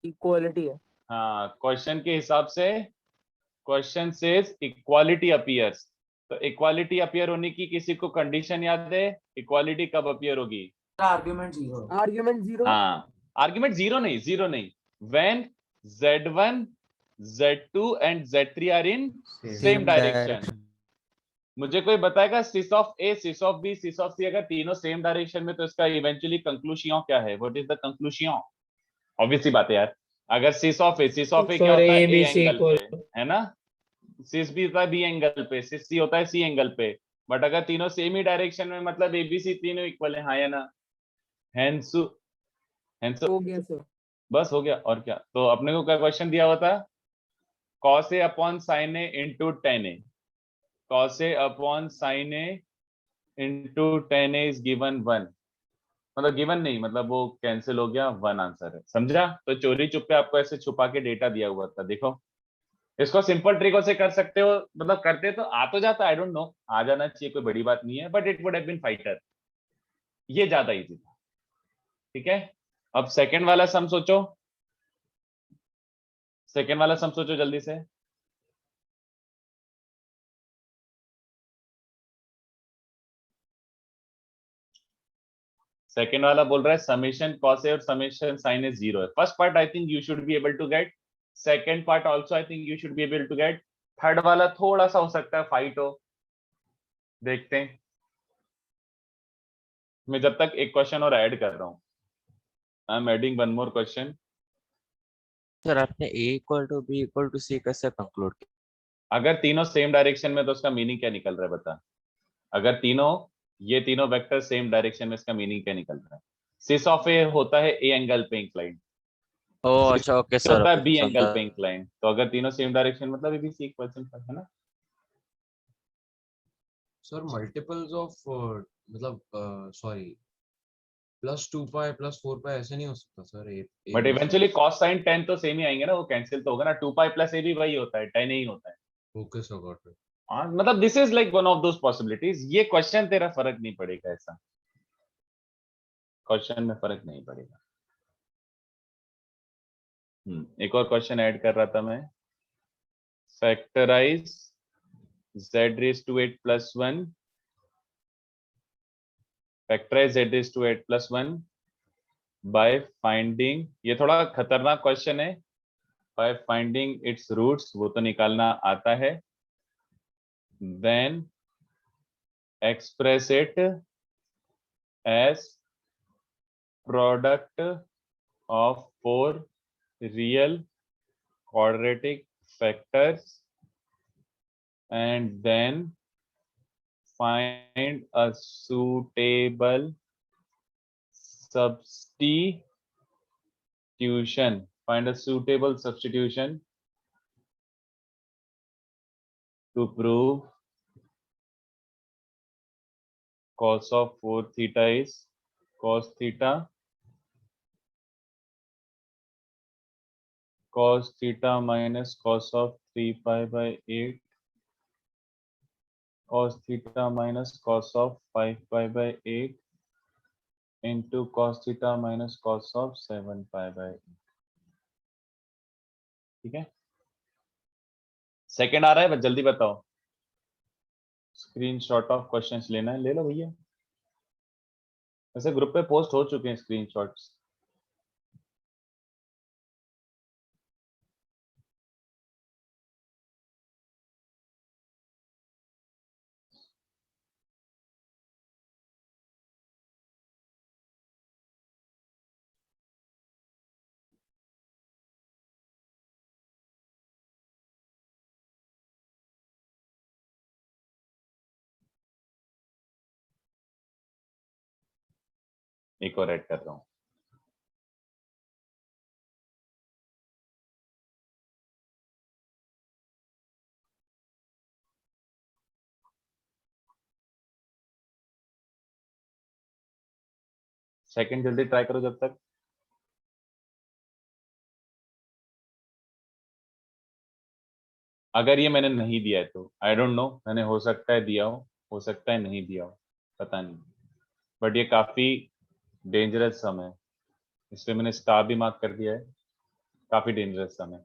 Equality है. हाँ क्वेश्चन के हिसाब से क्वेश्चन सेज इक्वालिटी अपीयर्स। तो इक्वालिटी अपीयर होने की किसी को कंडीशन याद है? इक्वालिटी कब अपीयर होगी? Argument zero. हाँ आर्ग्यूमेंट जीरो नहीं when z1 z2 and z3 are in same direction. मुझे कोई बताएगा cis of A, cis of B, cis of C अगर तीनों सेम डायरेक्शन में तो इसका इवेंचुअली कंक्लूजन क्या है? What is the conclusion? Obvious सी बात है यार। अगर सिस ऑफ ए क्या होता है? ए एंगल पे, है ना? सिस बी होता है बी एंगल पे, सिस सी होता है सी एंगल पे। बट अगर तीनों सेम ही डायरेक्शन में मतलब ए बी सी तीनों इक्वल है, हाँ या ना? हेंस हो गया सर. बस हो गया। और क्या? तो अपने को क्या क्वेश्चन दिया हुआ था? cos a upon sin a into tan a। cos a upon sin a into tan a is given 1। मतलब गिवन नहीं, मतलब वो कैंसिल हो गया, 1 आंसर है। समझा? तो चोरी चुप्पे आपको ऐसे छुपा के डेटा दिया हुआ था। देखो इसको सिंपल ट्रिकों से कर सकते हो, मतलब करते तो आ तो जाता, आई डोंट नो, आ जाना चाहिए, कोई बड़ी बात नहीं है, but it would have been fighter. ये ज्यादा इजी था। ठीक है, अब सेकंड वाला सम सोचो। सेकंड वाला सम सोचो जल्दी से। सेकंड वाला बोल रहा है समेशन cos a और समेशन sin a 0 है। First part I think you should be able to get, second part also I think you should be able to get, third वाला थोड़ा सा हो सकता है फाइट हो, देखते हैं। मैं जब तक एक क्वेश्चन और ऐड कर रहा हूं, I am adding one more question. Sir आपने a equal to b equal to c कैसे कंक्लूड किया? अगर तीनों सेम डायरेक्शन में तो उसका मीनिंग क्या निकल रहा है बता? अगर ये तीनों वेक्टर सेम डायरेक्शन में, इसका मीनिंग क्या निकल रहा है? सिस ऑफ ए होता है ए एंगल पे इंक्लाइन, ओह अच्छा ओके सर, होता है बी एंगल पे इंक्लाइन। तो अगर तीनों सेम डायरेक्शन मतलब एबीसी इक्वल है ना? सर मल्टीपल्स ऑफ मतलब सॉरी प्लस 2 पाई प्लस 4 पाई ऐसे नहीं हो सकता sir. But eventually cos sin tan तो सेम ही आएंगे ना, वो कैंसिल तो होगा ना। 2 पाई प्लस ए भी वही होता है, tan ही होता है। Okay sir got it. हाँ मतलब this is like one of those possibilities. ये क्वेश्चन तेरा फर्क नहीं पड़ेगा, ऐसा क्वेश्चन में फर्क नहीं पड़ेगा। एक और क्वेश्चन ऐड कर रहा था मैं। Factorise z raised to 8 plus 1, factorize z raised to 8 plus 1 by finding, ये थोड़ा खतरनाक क्वेश्चन है, by finding its roots, वो तो निकालना आता है, then express it as product of 4 real quadratic factors and then find a suitable substitution. Find a suitable substitution to prove cos of 4 theta is cos theta minus cos of 3 pi by 8 cos theta minus cos of 5 pi by 8 into cos theta minus cos of 7 pi by 8. ठीक है, second आ रहा है, जल्दी बताओ। Screenshot of questions लेना है, ले लो भैया। वैसे ग्रुप पे पोस्ट हो चुके हैं स्क्रीनशॉट्स। एक और ऐड कर रहा हूं। सेकंड जल्दी ट्राई करो जब तक। अगर ये मैंने नहीं दिया है तो आई डोंट नो, मैंने हो सकता है दिया हो सकता है नहीं दिया हो, पता नहीं, बट ये काफी डेंजरस सम है, इसलिए मैंने स्टार भी मार्क कर दिया है। काफी डेंजरस सम है।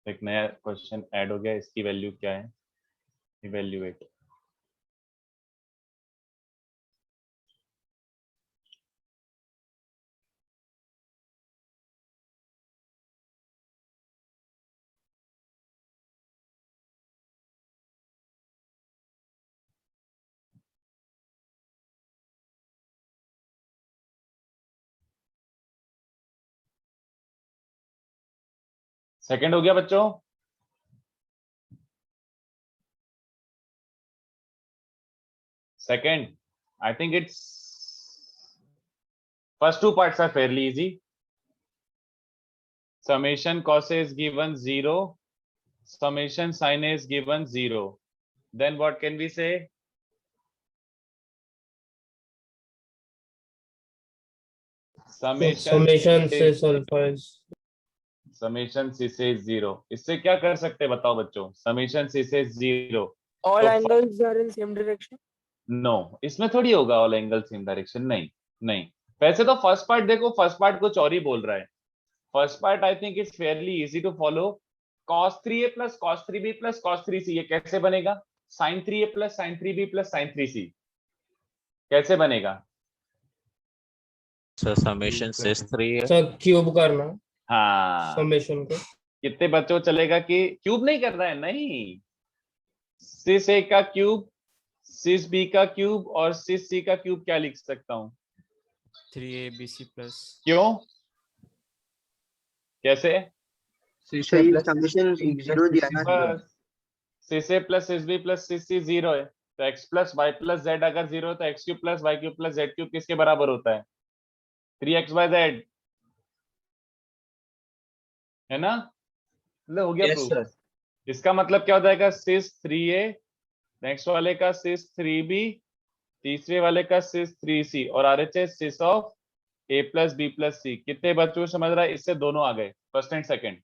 एक नया क्वेश्चन ऐड हो गया, इसकी वैल्यू क्या है, इवैल्यूएट। सेकंड हो गया बच्चों? Second, I think it's first two parts are fairly easy. Summation cos A is given 0, summation sin A is given 0. Then what can we say? Summation से alpha is summation C से 0. इससे क्या कर सकते हैं बताओ बच्चों? summation C से 0. All तो angles are in same direction. No, इसमें थोड़ी होगा ऑल एंगल सेम डायरेक्शन, नहीं नहीं। वैसे तो फर्स्ट पार्ट देखो, फर्स्ट पार्ट कुछ और ही बोल रहा है। First part I think is fairly easy to follow. cos 3a plus cos 3b plus cos 3c, ये कैसे बनेगा? sin 3a plus sin 3b plus sin 3c कैसे बनेगा? सर समेशन सिस 3 है। सर क्यूब करना हाँ, समेशन को। कितने बच्चों चलेगा कि क्यूब नहीं कर रहा है? नहीं, सिस a का क्यूब, सिस b का क्यूब और सिस c का क्यूब क्या लिख सकता हूँ? 3abc plus. क्यों, कैसे? समेशन 0 दिया ना सर। Cis a plus cis b plus cis c 0 है, तो x plus y plus z अगर 0 है तो x cube plus y cube plus z cube किसके बराबर होता है? 3x/z, है ना? मतलब हो गया प्रूफ। इसका मतलब क्या हो जाएगा? सिस 3a, नेक्स्ट वाले का सिस 3b, तीसरे वाले का सिस 3c और RHS cis of a plus b plus c। कितने बच्चों समझ रहा है? इससे दोनों आ गए, first and second.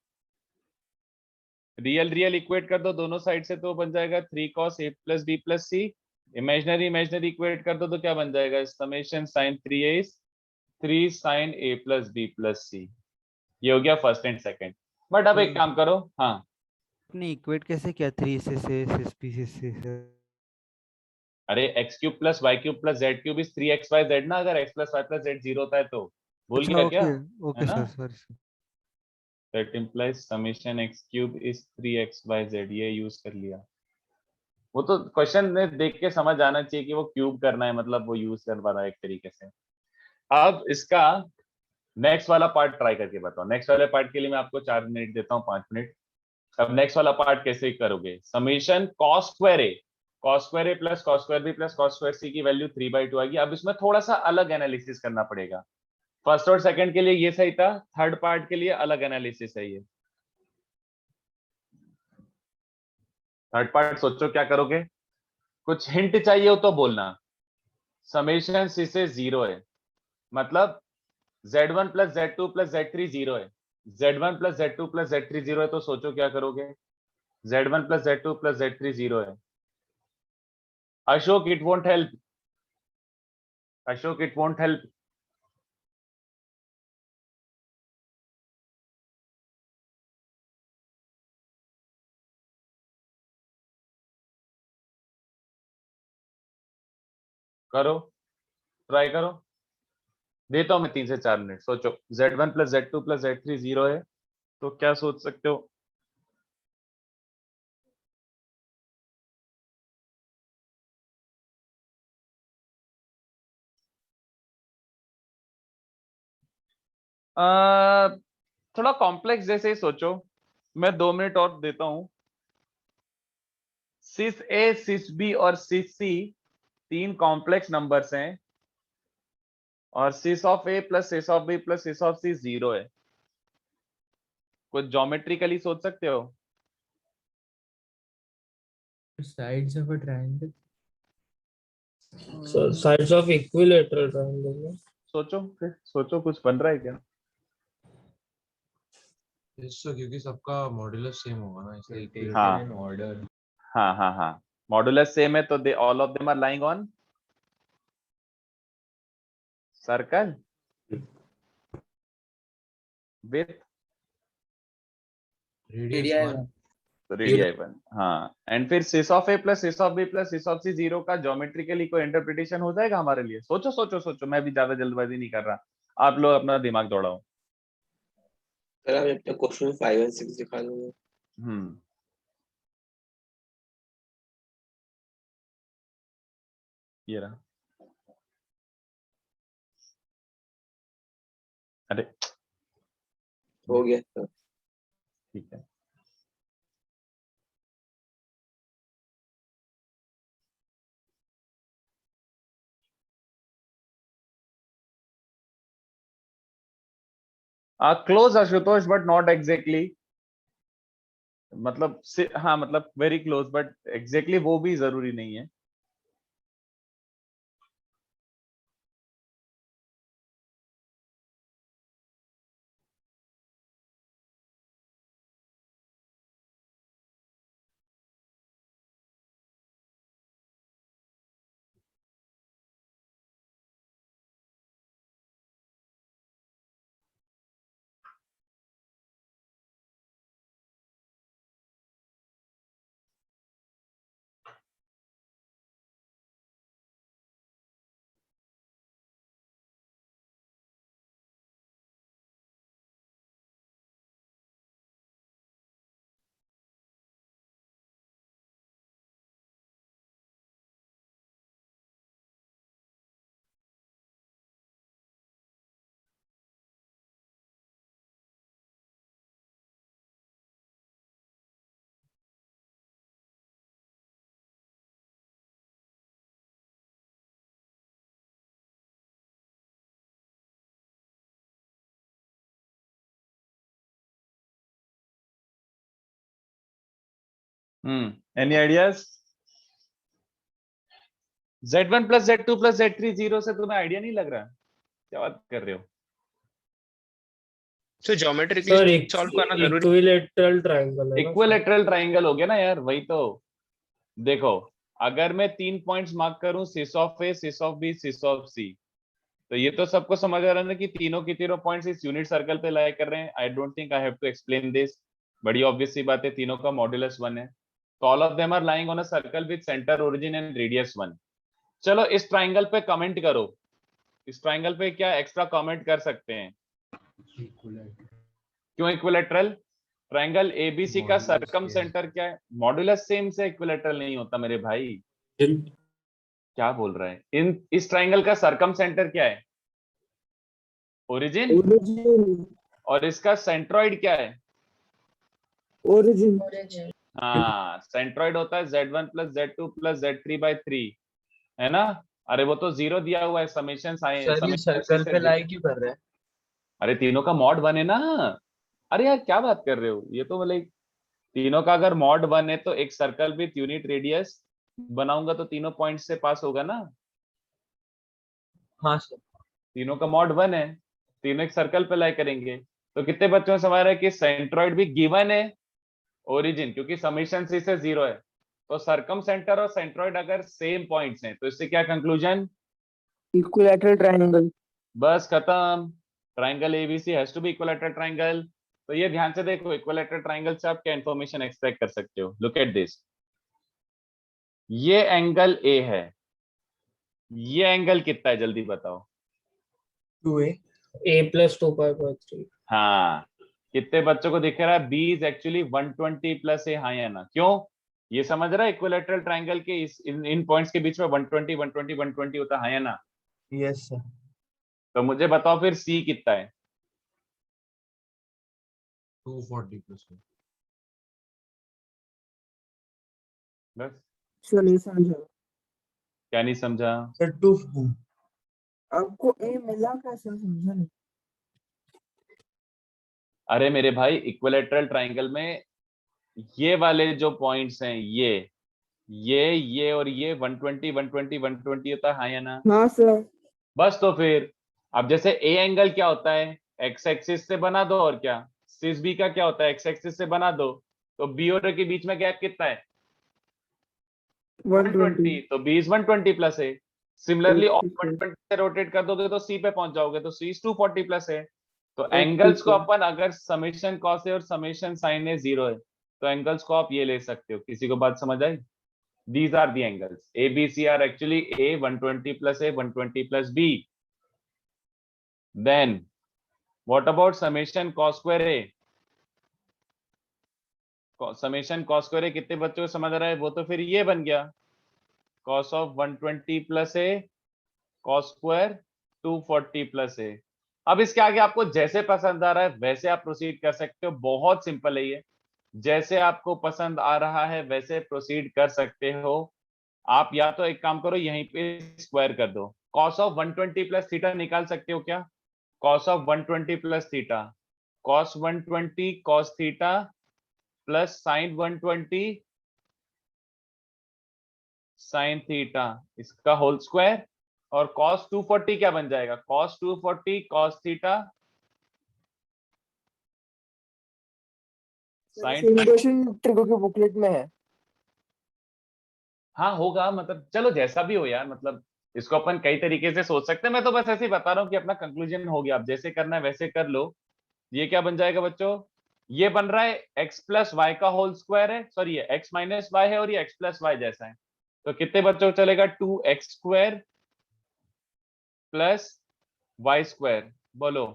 Real real equate कर दो दोनों साइड से तो बन जाएगा 3 cos a plus b plus c। Imaginary imaginary equate कर दो तो क्या बन जाएगा? Summation sin 3a is 3 sin a plus b plus c। ये हो गया फर्स्ट एंड सेकंड। बट अब एक काम करो, हाँ आपने इक्वेट कैसे किया? 3 से सिस p से अरे x cube plus y cube plus z cube is 3xyz ना, अगर x plus y plus z 0 होता है तो भूल गया क्या? Okay sir, sorry sir. That implies summation x cube is 3xyz, ये यूज कर लिया। वो तो क्वेश्चन में देख के समझ आना चाहिए कि वो क्यूब करना है, मतलब वो यूज करवा रहा है एक तरीके से। अब इसका नेक्स्ट वाला पार्ट ट्राई करके बताओ। नेक्स्ट वाले पार्ट के लिए मैं आपको 4 मिनट देता हूँ, 5 मिनट। अब नेक्स्ट वाला पार्ट कैसे करोगे? Summation cos square a plus cos square b plus cos square c की वैल्यू 3/2 आएगी। अब इसमें थोड़ा सा अलग एनालिसिस करना पड़ेगा। फर्स्ट और सेकंड के लिए ये सही था, थर्ड पार्ट के लिए अलग एनालिसिस है ये। थर्ड पार्ट सोचो क्या करोगे, कुछ हिंट चाहिए हो तो बोलना। समेशन c से 0 है, मतलब z1 plus z2 plus z3 0 है। z1 plus z2 plus z3 0 है, तो सोचो क्या करोगे। z1 plus z2 plus z3 0 है। Ashok, it won't help. Ashok, it won't help. करो, ट्राई करो, देता हूं मैं 3 से 4 मिनट। सोचो z1 plus z2 plus z3 0 है, तो क्या सोच सकते हो? थोड़ा कॉम्प्लेक्स जैसे ही सोचो, मैं 2 मिनट और देता हूं। सिस ए, सिस बी और सिस सी 3 कॉम्प्लेक्स नंबर्स हैं, और cis of A plus cis of B plus cis of C 0 है। कुछ ज्योमेट्रिकली सोच सकते हो? Sides of a triangle. So sides of equilateral triangle. सोचो, फिर सोचो, कुछ बन रहा है क्या? इससे क्योंकि सबका मॉड्यूलस सेम होगा ना, इसलिए हाँ Order. हाँ हाँ हाँ, मॉडुलस सेम है, तो they all of them are lying on circle with radius 1। हाँ, एंड फिर cis of A plus cis of B plus cis of C 0 का ज्योमेट्रिकली कोई इंटरप्रिटेशन हो जाएगा हमारे लिए? सोचो सोचो सोचो, मैं भी ज्यादा जल्दबाजी नहीं कर रहा, आप लोग अपना दिमाग दौड़ाओ। क्वेश्चन 5 और 6 दिखा दूंगा। ये रहा। अरे हो गया सर। ठीक है, close Ashutosh, but not exactly. मतलब हाँ, मतलब वेरी क्लोज, बट एग्जैक्टली वो भी जरूरी नहीं है। Any ideas? Z1 plus Z2 plus Z3 0 से तुम्हें आइडिया नहीं लग रहा? क्या बात कर रहे हो? सर ज्योमेट्रिकली सॉल्व करना जरूरी। इक्विलेटरल ट्रायंगल है ना। इक्विलेटरल ट्राइंगल हो गया ना यार, वही तो। देखो, अगर मैं 3 पॉइंट्स मार्क करूं, cis of A, cis of B, cis of C, तो ये तो सबको समझ आ रहा है ना कि तीनों की तीनों पॉइंट्स इस यूनिट सर्कल पे लाई कर रहे हैं। I don't think I have to explain this, बड़ी ऑब्वियस सी बात है, तीनों का मॉड्यूलस 1 है। तो all of them are lying on a circle with centre, origin and radius 1। चलो इस ट्राइंगल पे कमेंट करो, इस ट्राइंगल पे क्या एक्स्ट्रा कमेंट कर सकते हैं? क्यों इक्विलेटरल? ट्राइंगल एबीसी का सर्कम सेंटर क्या है? मॉड्यूलस सेम से इक्विलेटरल नहीं होता मेरे भाई। क्या बोल रहा है? इस ट्राइंगल का सर्कम सेंटर क्या है? ओरिजिन, ओरिजिन और इसका सेंट्रॉइड क्या है? ओरिजिन हाँ, सेंट्रॉइड होता है Z1 plus Z2 plus Z3/3, है ना? अरे वो तो 0 दिया हुआ है, समेशन सर ये सर्कल पे लाई क्यों कर रहे हैं? अरे तीनों का मॉड 1 है ना। अरे यार क्या बात कर रहे हो, ये तो मतलब तीनों का अगर मॉड 1 है तो एक सर्कल विथ यूनिट रेडियस बनाऊंगा तो तीनों पॉइंट से पास होगा ना। हाँ सर। तीनों का मॉड 1 है, तीनों एक सर्कल पे लाई करेंगे। तो कितने बच्चों में समझ रहा है कि सेंट्रॉइड भी गिवन है ओरिजिन, क्योंकि समेशन सी से 0 है। तो सर्कम सेंटर और सेंट्रॉइड अगर सेम पॉइंट्स हैं तो इससे क्या कंक्लूजन? Equilateral triangle. बस खत्म। Triangle ABC has to be equilateral triangle. तो ये ध्यान से देखो, इक्विलैटरल ट्राइंगल से आप क्या इंफॉर्मेशन एक्सपेक्ट कर सकते हो? लुक एट दिस, ये एंगल ए है, ये एंगल कितना है जल्दी बताओ? 2a a plus 2 pi/3। हाँ, कितने बच्चों को दिख रहा है B is actually 120 plus A? हाँ या ना? क्यों? ये समझ रहा है इक्विलैटरल ट्राइंगल के इन पॉइंट्स के बीच में 120 120 120 होता है, हाँ या ना? Yes sir. तो मुझे बताओ फिर सी कितना है? 240 प्लस 1। बस। सर नहीं समझा। क्या नहीं समझा? सर 2 आपको ए मिला कैसे, समझा नहीं। अरे मेरे भाई, इक्विलैटरल ट्राइंगल में ये वाले जो पॉइंट्स हैं, ये और ये 120 120 120 होता है, हाँ या ना? हाँ सर। बस तो फिर अब जैसे ए एंगल क्या होता है, एक्स एक्सिस से बना दो, और क्या सिस बी का क्या होता है, एक्स एक्सिस से बना दो। तो बी और ए के बीच में गैप कितना है? 120। तो बी इज 120 प्लस है। सिमिलरली और 120 से रोटेट कर दोगे तो सी पे पहुंच जाओगे, तो सी इज 240 प्लस है। तो एंगल्स को अपन अगर समेशन कॉस और समेशन साइन ए 0 है तो एंगल्स को आप ये ले सकते हो। किसी को बात समझ आई? These are the angles. ABC are actually A 120 plus A 120 plus B. Then what about summation cos square A? Summation cos square A कितने बच्चों को समझ रहा है? वो तो फिर ये बन गया cos of 120 plus A cos square 240 plus A। अब इसके आगे आपको जैसे पसंद आ रहा है वैसे आप प्रोसीड कर सकते हो, बहुत सिंपल है ये। जैसे आपको पसंद आ रहा है वैसे प्रोसीड कर सकते हो आप। या तो एक काम करो, यहीं पे स्क्वायर कर दो, cos ऑफ 120 प्लस थीटा निकाल सकते हो क्या? cos of 120 plus theta, cos 120 cos theta plus sin 120 sin theta, इसका होल स्क्वायर। और cos 240 क्या बन जाएगा? cos 240 cos थीटा सिमुलेशन ट्रिको के बुकलेट में है। हाँ होगा, मतलब चलो जैसा भी हो यार, मतलब इसको अपन कई तरीके से सोच सकते हैं। मैं तो बस ऐसे ही बता रहा हूँ कि अपना कंक्लूजन हो गया, आप जैसे करना है वैसे कर लो। ये क्या बन जाएगा बच्चों? ये बन रहा है x प्लस वाई का होल स्क्वायर है, सॉरी ये x माइनस वाई है और ये x प्लस वाई जैसा है। तो कितने बच्चों को चलेगा? 2x square plus Y square. बोलो,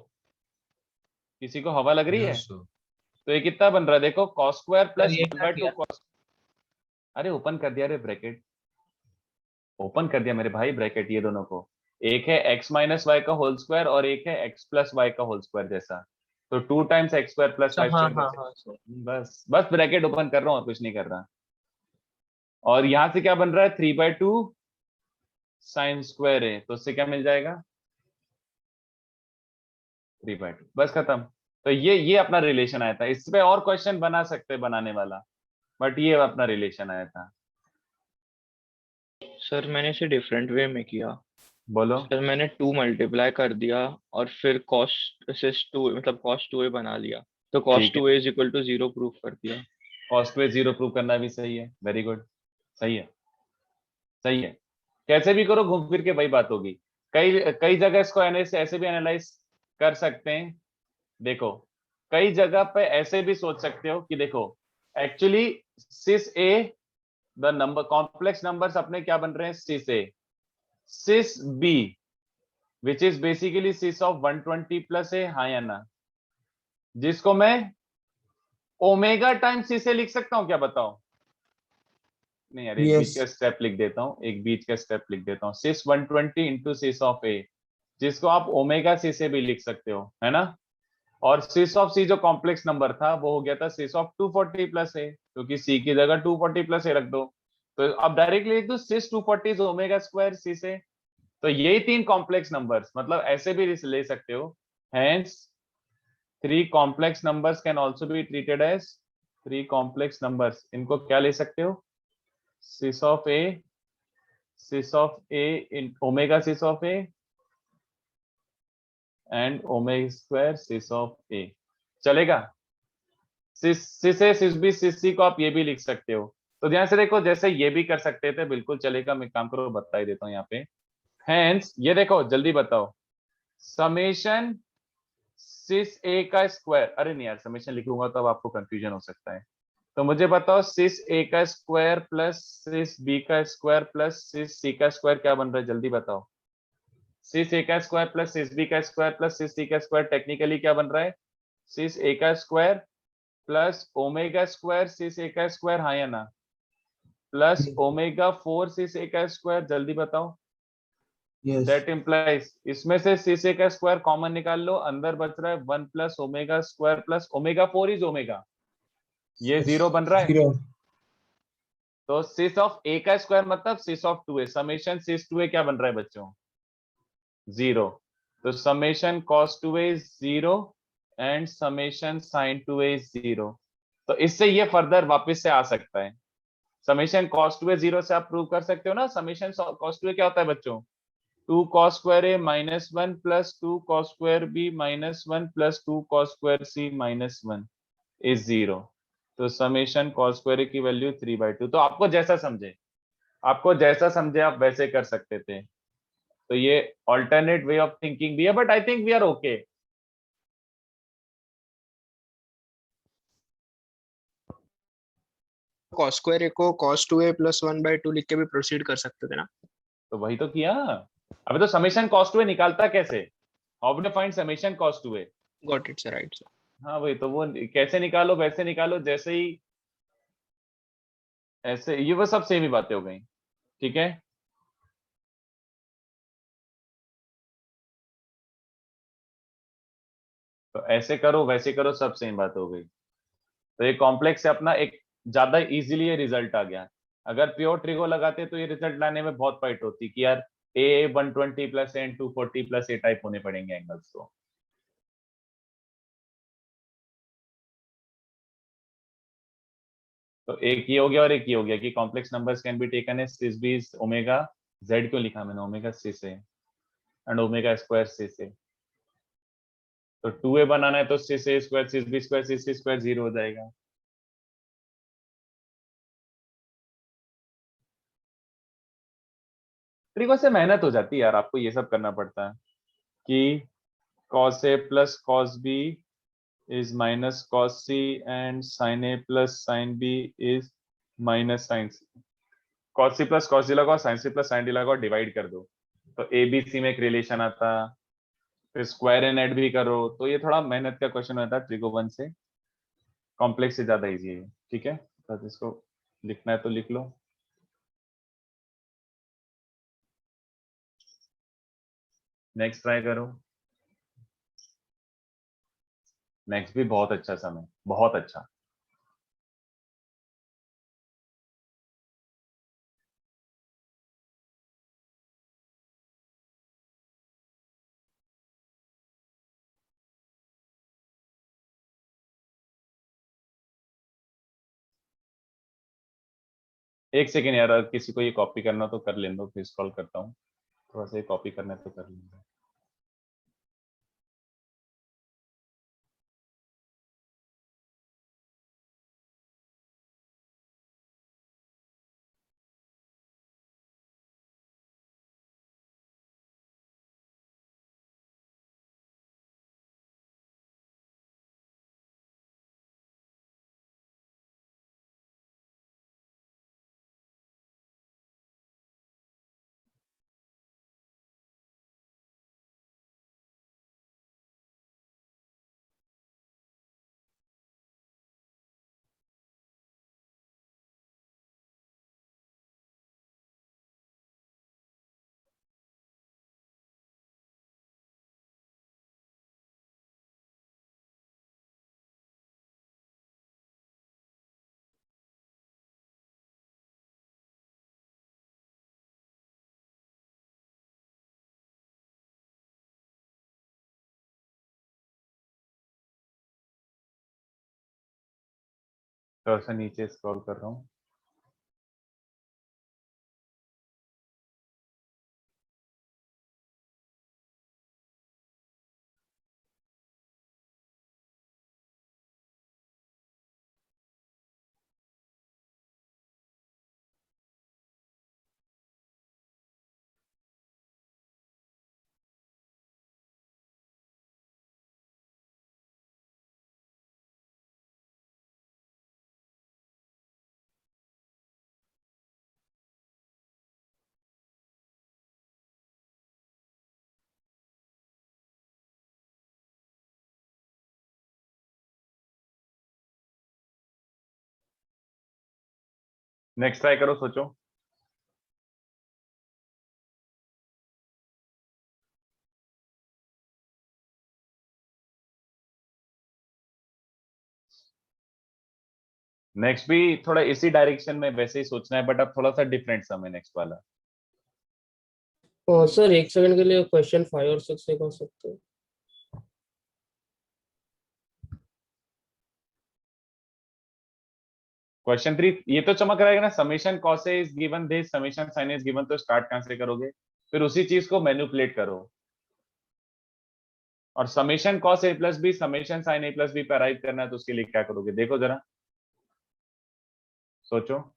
किसी को हवा लग रही है? तो ये कितना बन रहा है देखो, cos स्क्वायर प्लस 1/2 cos। अरे ओपन कर दिया रे ब्रैकेट, ओपन कर दिया मेरे भाई ब्रैकेट। ये दोनों को, एक है x माइनस वाई का होल स्क्वायर और एक है x प्लस वाई का होल स्क्वायर जैसा। तो 2 times x square plus Y square. बस बस ब्रैकेट ओपन कर रहा हूँ और कुछ नहीं कर रहा। और यहां से क्या बन रहा है? 3/2 साइन स्क्वायर है, तो उससे क्या मिल जाएगा? 3/2। बस खत्म। तो ये अपना रिलेशन आया था। इस पे और क्वेश्चन बना सकते बनाने वाला, बट ये अपना रिलेशन आया था। सर मैंने इसे डिफरेंट वे में किया। बोलो। सर मैंने 2 मल्टीप्लाई कर दिया और फिर cos से 2 मतलब cos 2a बना लिया, तो cos ठीक है। 2a is equal to 0 proof कर दिया। cos 2a 0 प्रूव करना भी सही है, वेरी गुड, सही है सही है। कैसे भी करो घूम फिर के वही बात होगी। कई जगह इसको ऐसे भी एनालाइज कर सकते हैं। देखो कई जगह पे ऐसे भी सोच सकते हो कि देखो actually cis A the number complex numbers अपने क्या बन रहे हैं? Cis A cis B which is basically cis of 120 plus A, हाँ या ना? जिसको मैं ओमेगा टाइम सी से लिख सकता हूं क्या? बताओ। नहीं यार, एक बीच का स्टेप लिख देता हूं, एक बीच का स्टेप लिख देता हूं। सिस 120 इंटू सिस ऑफ ए, जिसको आप ओमेगा सी से भी लिख सकते हो, है ना। और सिस ऑफ सी जो कॉम्प्लेक्स नंबर था वो हो गया था सिस ऑफ 240 प्लस ए, क्योंकि सी की जगह 240 प्लस ए रख दो, तो अब डायरेक्टली लिख दो सिस 240 इज ओमेगा स्क्वायर सी से। तो यही 3 कॉम्प्लेक्स नंबर्स, मतलब ऐसे भी ले सकते हो। Hence 3 complex numbers can also be treated as 3 complex numbers. इनको क्या ले सकते हो, cis of A in omega cis of A and omega square cis of A, चलेगा। Cis A cis B cis सी को आप ये भी लिख सकते हो। तो ध्यान से देखो, जैसे ये भी कर सकते थे, बिल्कुल चलेगा। मैं काम करो बता ही देता हूँ यहाँ पे। हेंस ये देखो, जल्दी बताओ, समेशन सिस ए का स्क्वायर, अरे नहीं यार समेशन लिखूंगा तो अब आपको कंफ्यूजन हो सकता है। तो मुझे बताओ सिस ए का स्क्वायर प्लस सिस बी का स्क्वायर प्लस सिस सी का स्क्वायर क्या बन रहा है, जल्दी बताओ। सिस ए का स्क्वायर प्लस सिस बी का स्क्वायर प्लस सिस सी का स्क्वायर टेक्निकली क्या बन रहा है, सिस ए का स्क्वायर प्लस ओमेगा स्क्वायर सिस ए का स्क्वायर, हाँ या ना, प्लस ओमेगा 4 सिस ए का स्क्वायर, जल्दी बताओ। दैट इम्प्लाइज इसमें से सिस ए का स्क्वायर कॉमन निकाल लो, अंदर बच रहा है 1 plus omega square plus omega 4 is omega, ये 0 बन रहा है। तो सिस ऑफ ए का स्क्वायर मतलब सिस of 2a, summation sis 2a क्या बन रहा है बच्चों, 0। तो summation cos 2a is 0 and summation sin 2a is 0। तो इससे ये फर्दर वापस से आ सकता है। समेशन cos 2a 0 से आप प्रूव कर सकते हो ना। समेशन cos 2a क्या होता है बच्चों, 2 cos square a minus 1 plus 2 cos square b minus 1 plus 2 cos square c minus 1 is 0। तो समेशन cos square a की वैल्यू 3/2। तो आपको जैसा समझे, आप वैसे कर सकते थे। तो ये ऑल्टरनेट वे ऑफ थिंकिंग भी है, but I think we are okay. cos square a को cos 2a plus 1/2 लिख के भी प्रोसीड कर सकते थे ना। तो वही तो किया। अबे तो समेशन cos 2a निकालता कैसे, how do find summation cos 2a। Got it sir, right sir. हाँ वही तो, वो कैसे निकालो, वैसे निकालो जैसे ही, ऐसे ये वो सब सेम ही बातें हो गई, ठीक है। तो ऐसे करो वैसे करो, सब सेम बात हो गई। तो ये कॉम्प्लेक्स से अपना एक ज्यादा इजीली ये रिजल्ट आ गया। अगर प्योर ट्रिगो लगाते तो ये रिजल्ट लाने में बहुत फाइट होती कि यार ए 120 प्लस एन 240 प्लस ए टाइप होने पड़ेंगे एंगल्स। तो एक ये हो गया और एक ये हो गया कि complex numbers can be taken as cis b omega z, क्यों लिखा मैंने ओमेगा सी से एंड ओमेगा स्क्वायर सी से। तो 2a बनाना है तो सिस ए स्क्वायर सिस बी स्क्वायर सिस सी स्क्वायर 0 हो जाएगा। ट्रिगो से मेहनत हो जाती है यार, आपको ये सब करना पड़ता है कि cos a plus cos b is minus cos c and sin a plus sin b is minus sin c। cos c plus cos d लगाओ, sin c plus sin d लगाओ, डिवाइड कर दो, तो a b c में एक relation आता, फिर square and add भी करो। तो ये थोड़ा मेहनत का क्वेश्चन होता है ट्रिगो 1 से, कॉम्प्लेक्स से ज्यादा इजी है, ठीक है। बस इसको लिखना है तो लिख लो। नेक्स्ट ट्राई करो। नेक्स्ट भी बहुत अच्छा समय, बहुत अच्छा। एक सेकेंड यार, अगर किसी को ये कॉपी करना तो कर लें दो, फिर कॉल करता हूँ। थोड़ा सा कॉपी करना है तो कर लेंगे। थोड़ा सा नीचे स्क्रॉल कर रहा हूँ। नेक्स्ट ट्राई करो, सोचो। नेक्स्ट भी थोड़ा इसी डायरेक्शन में वैसे ही सोचना है, बट अब थोड़ा सा डिफरेंट सम है नेक्स्ट वाला। सर एक सेकंड के लिए क्वेश्चन 5 और 6 एक हो सकते हो? क्वेश्चन 3 ये तो चमक रहेगा ना, summation cos a is given this, summation sine a is given, तो स्टार्ट कहां से करोगे? फिर उसी चीज को मैनिपुलेट करो, और summation cos A plus be summation sine A plus B पे अराइव करना है, तो उसके लिए क्या करोगे? देखो जरा, सोचो।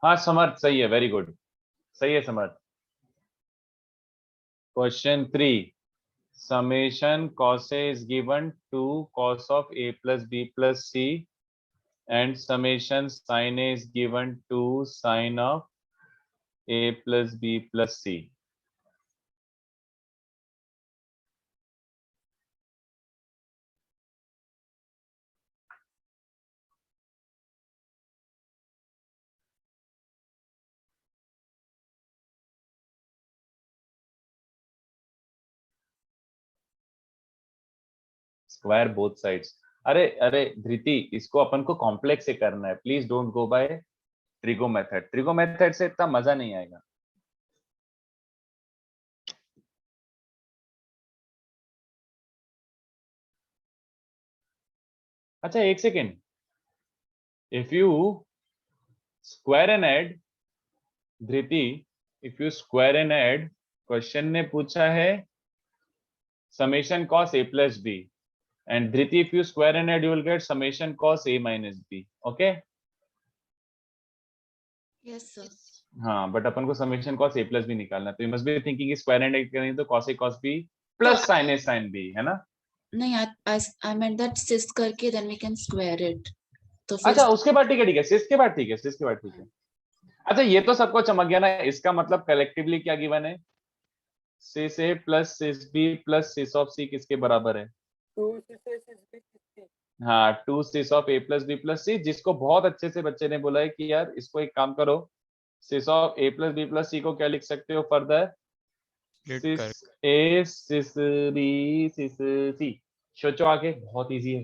हाँ समर्थ, सही है, वेरी गुड, सही है Samarth. Question 3, summation cos A is given to cos of A plus B plus C, and summation sin A is given to sin of A plus B plus C. Square both sides. अरे अरे धृति, इसको अपन को complex से करना है, please don't go by trigo method. Trigo method से इतना मजा नहीं आएगा। अच्छा एक second, if you square and add, Dhriti if you square and add, question ने पूछा है summation cos A plus B, and Dhriti if you square and add you will get summation cos A minus B. Okay? Yes sir. हाँ, but अपन को summation cos A plus B निकालना, तो you must be thinking square and add करेंगे तो cos A cos B plus sin A sin B, है ना? नहीं, I meant that cis करके then we can square it. तो अच्छा उसके बाद ठीक है, cis के बाद ठीक है, cis के बाद ठीक है। अच्छा ये तो सबको चमक गया ना, इसका मतलब कलेक्टिवली क्या गिवन है? cis A plus cis B plus cis of C किसके बराबर है? 2 cis A cis B cis C। हाँ 2 cis of A plus B plus C, जिसको बहुत अच्छे से बच्चे ने बोला है कि यार इसको एक काम करो, cis of A plus B plus C को क्या लिख सकते हो further? Split cis A cis B cis C. सोचो आगे, बहुत इजी है।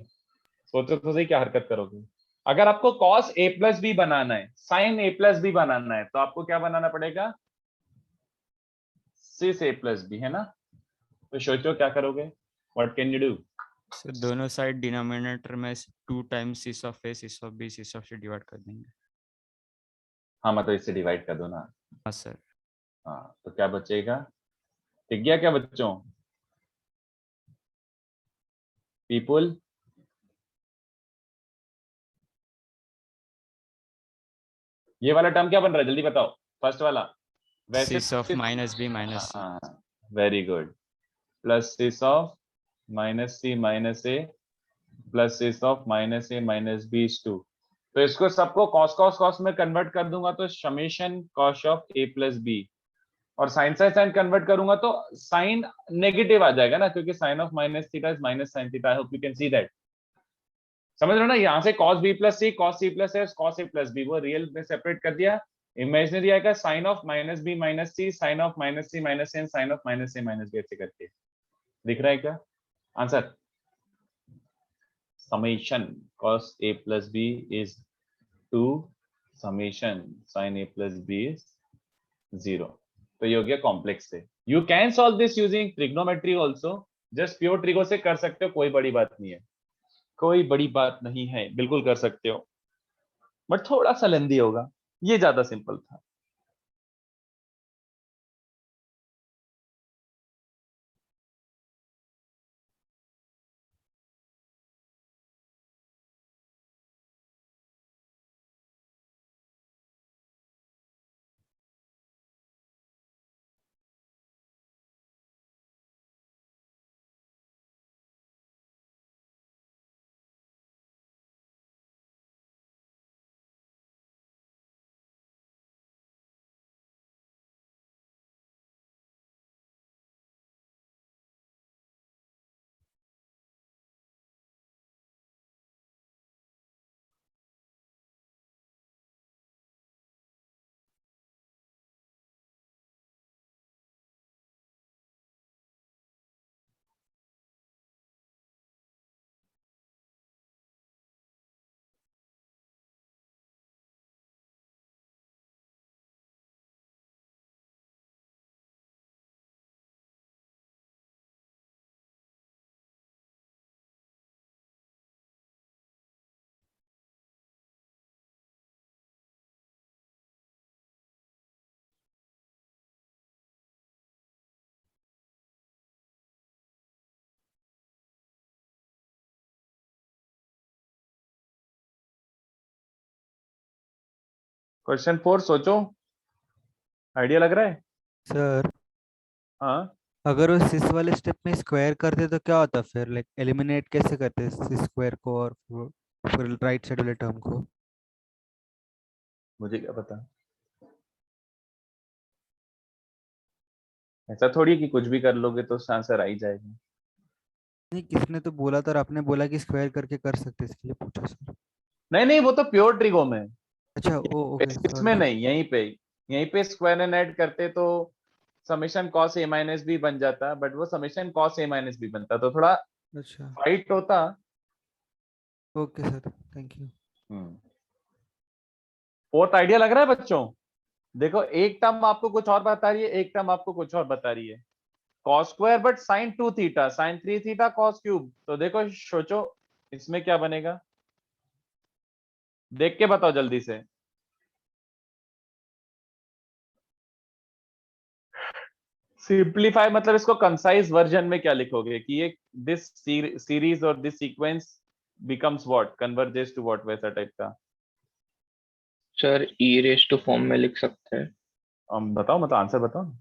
सोचो तो सही क्या हरकत करोगे। अगर आपको cos a प्लस बी बनाना है, sin a प्लस बी बनाना है, तो आपको क्या बनाना पड़ेगा? सिस a प्लस बी, है ना? तो सोचो क्या करोगे? What can you do? So दोनों साइड डिनोमिनेटर में 2 times cis of A cis of B cis of c divide कर देंगे। हाँ मतलब इससे डिवाइड कर दो ना। हाँ सर। हाँ तो क्या बचेगा? ठीक गया क्या बच्चों? पीपल, ये वाला टर्म क्या बन रहा है, जल्दी बताओ। फर्स्ट वाला वैसे cis of minus b minus c. हाँ very good. Plus cis of minus c minus A plus cis of minus a minus b is 2। तो इसको सबको कॉस कॉस कॉस में कन्वर्ट कर दूंगा तो summation cos of A plus b, और sine से साइन कन्वर्ट करूंगा तो साइन नेगेटिव आ जाएगा ना, क्योंकि sine of minus theta is minus sine theta. I hope you can see that. समझ रहे हो ना? यहाँ से cos b plus c, cos c plus है, cos a प्लस बी, वो रियल में सेपरेट कर दिया। इमेजिनरी आएगा sine of minus b minus c, sine of minus c minus n, sine of minus a minus b, ऐसे करके। दिख रहा है क्या answer? Summation cos a plus b is 2, summation sin a plus b is 0। तो ये हो गया कॉम्प्लेक्स से। You can solve this using trigonometry also. Just pure trigo से कर सकते हो, कोई बड़ी बात नहीं है, कोई बड़ी बात नहीं है, बिल्कुल कर सकते हो, बट थोड़ा सा लेंदी होगा। ये ज्यादा सिंपल था। क्वेश्चन 4 सोचो, आइडिया लग रहा है? सर हाँ अगर वो सिस वाले स्टेप में स्क्वायर करते तो क्या होता फिर, लाइक एलिमिनेट कैसे करते सिस स्क्वायर को और फिर राइट साइड वाले टर्म को? मुझे क्या पता, ऐसा थोड़ी कि कुछ भी कर लोगे तो आंसर आ ही जाएगा। नहीं, किसने तो बोला था और आपने बोला कि स्क्वायर करके कर सकते, इसके लिए पूछा सर। नहीं नहीं, वो तो प्योर ट्रिगो में। अच्छा ओ ओके इसमें सॉरी। नहीं, यहीं पे स्क्वायर एंड ऐड करते तो समेशन कॉस ए माइनस बी बन जाता, बट वो समेशन कॉस ए माइनस बी बनता तो थोड़ा अच्छा फाइट होता। Okay sir thank you. Fourth idea लग रहा है बच्चों? देखो एक टर्म आपको कुछ और बता रही है, एक टर्म आपको कुछ और बता रही है। cos square but sin 2 theta, sin 3 theta cos cube. तो देखो सोचो इसमें क्या बनेगा, देख के बताओ जल्दी से। सिंप्लीफाई मतलब इसको कंसाइज वर्जन में क्या लिखोगे कि ये दिस सीरीज और this sequence becomes what, converges to what, वैसा टाइप का। Sir e raise to form में लिख सकते हैं। बताओ मतलब आंसर बताओ।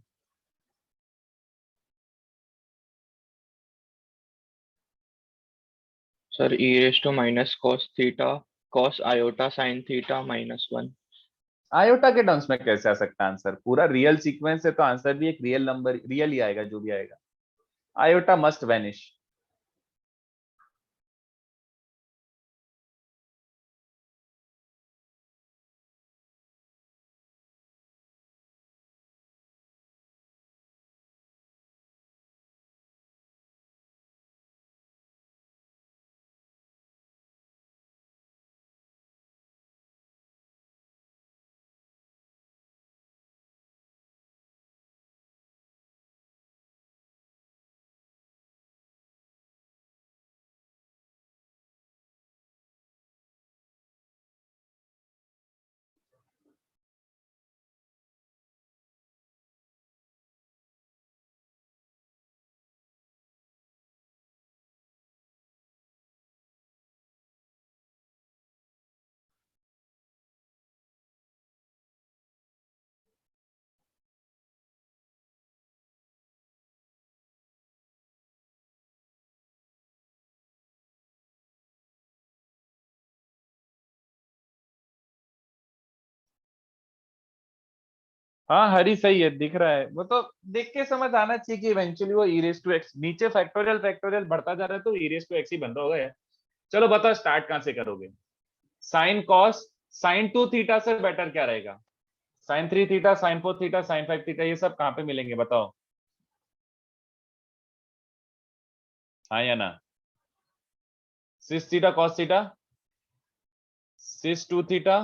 Sir e raise to minus cos theta cos iota sine theta -1। Iota के टर्म्स में कैसे आ सकता है आंसर? पूरा रियल सीक्वेंस है तो आंसर भी एक रियल नंबर, रियल ही आएगा जो भी आएगा। Iota must vanish. हाँ हरी सही है, दिख रहा है वो तो, देख के समझ आना चाहिए कि इवेंचुअली वो e raised to x नीचे फैक्टोरियल फैक्टोरियल बढ़ता जा रहा है तो e raised to x ही बन रहा होगा। चलो बताओ स्टार्ट कहां से करोगे? साइन कॉस, साइन 2 थीटा से बेटर क्या रहेगा? Sine 3 theta, sine 4 theta, sine 5 theta, ये सब कहां पे मिलेंगे बताओ? हाँ या ना? Cis theta cos theta, cis 2 theta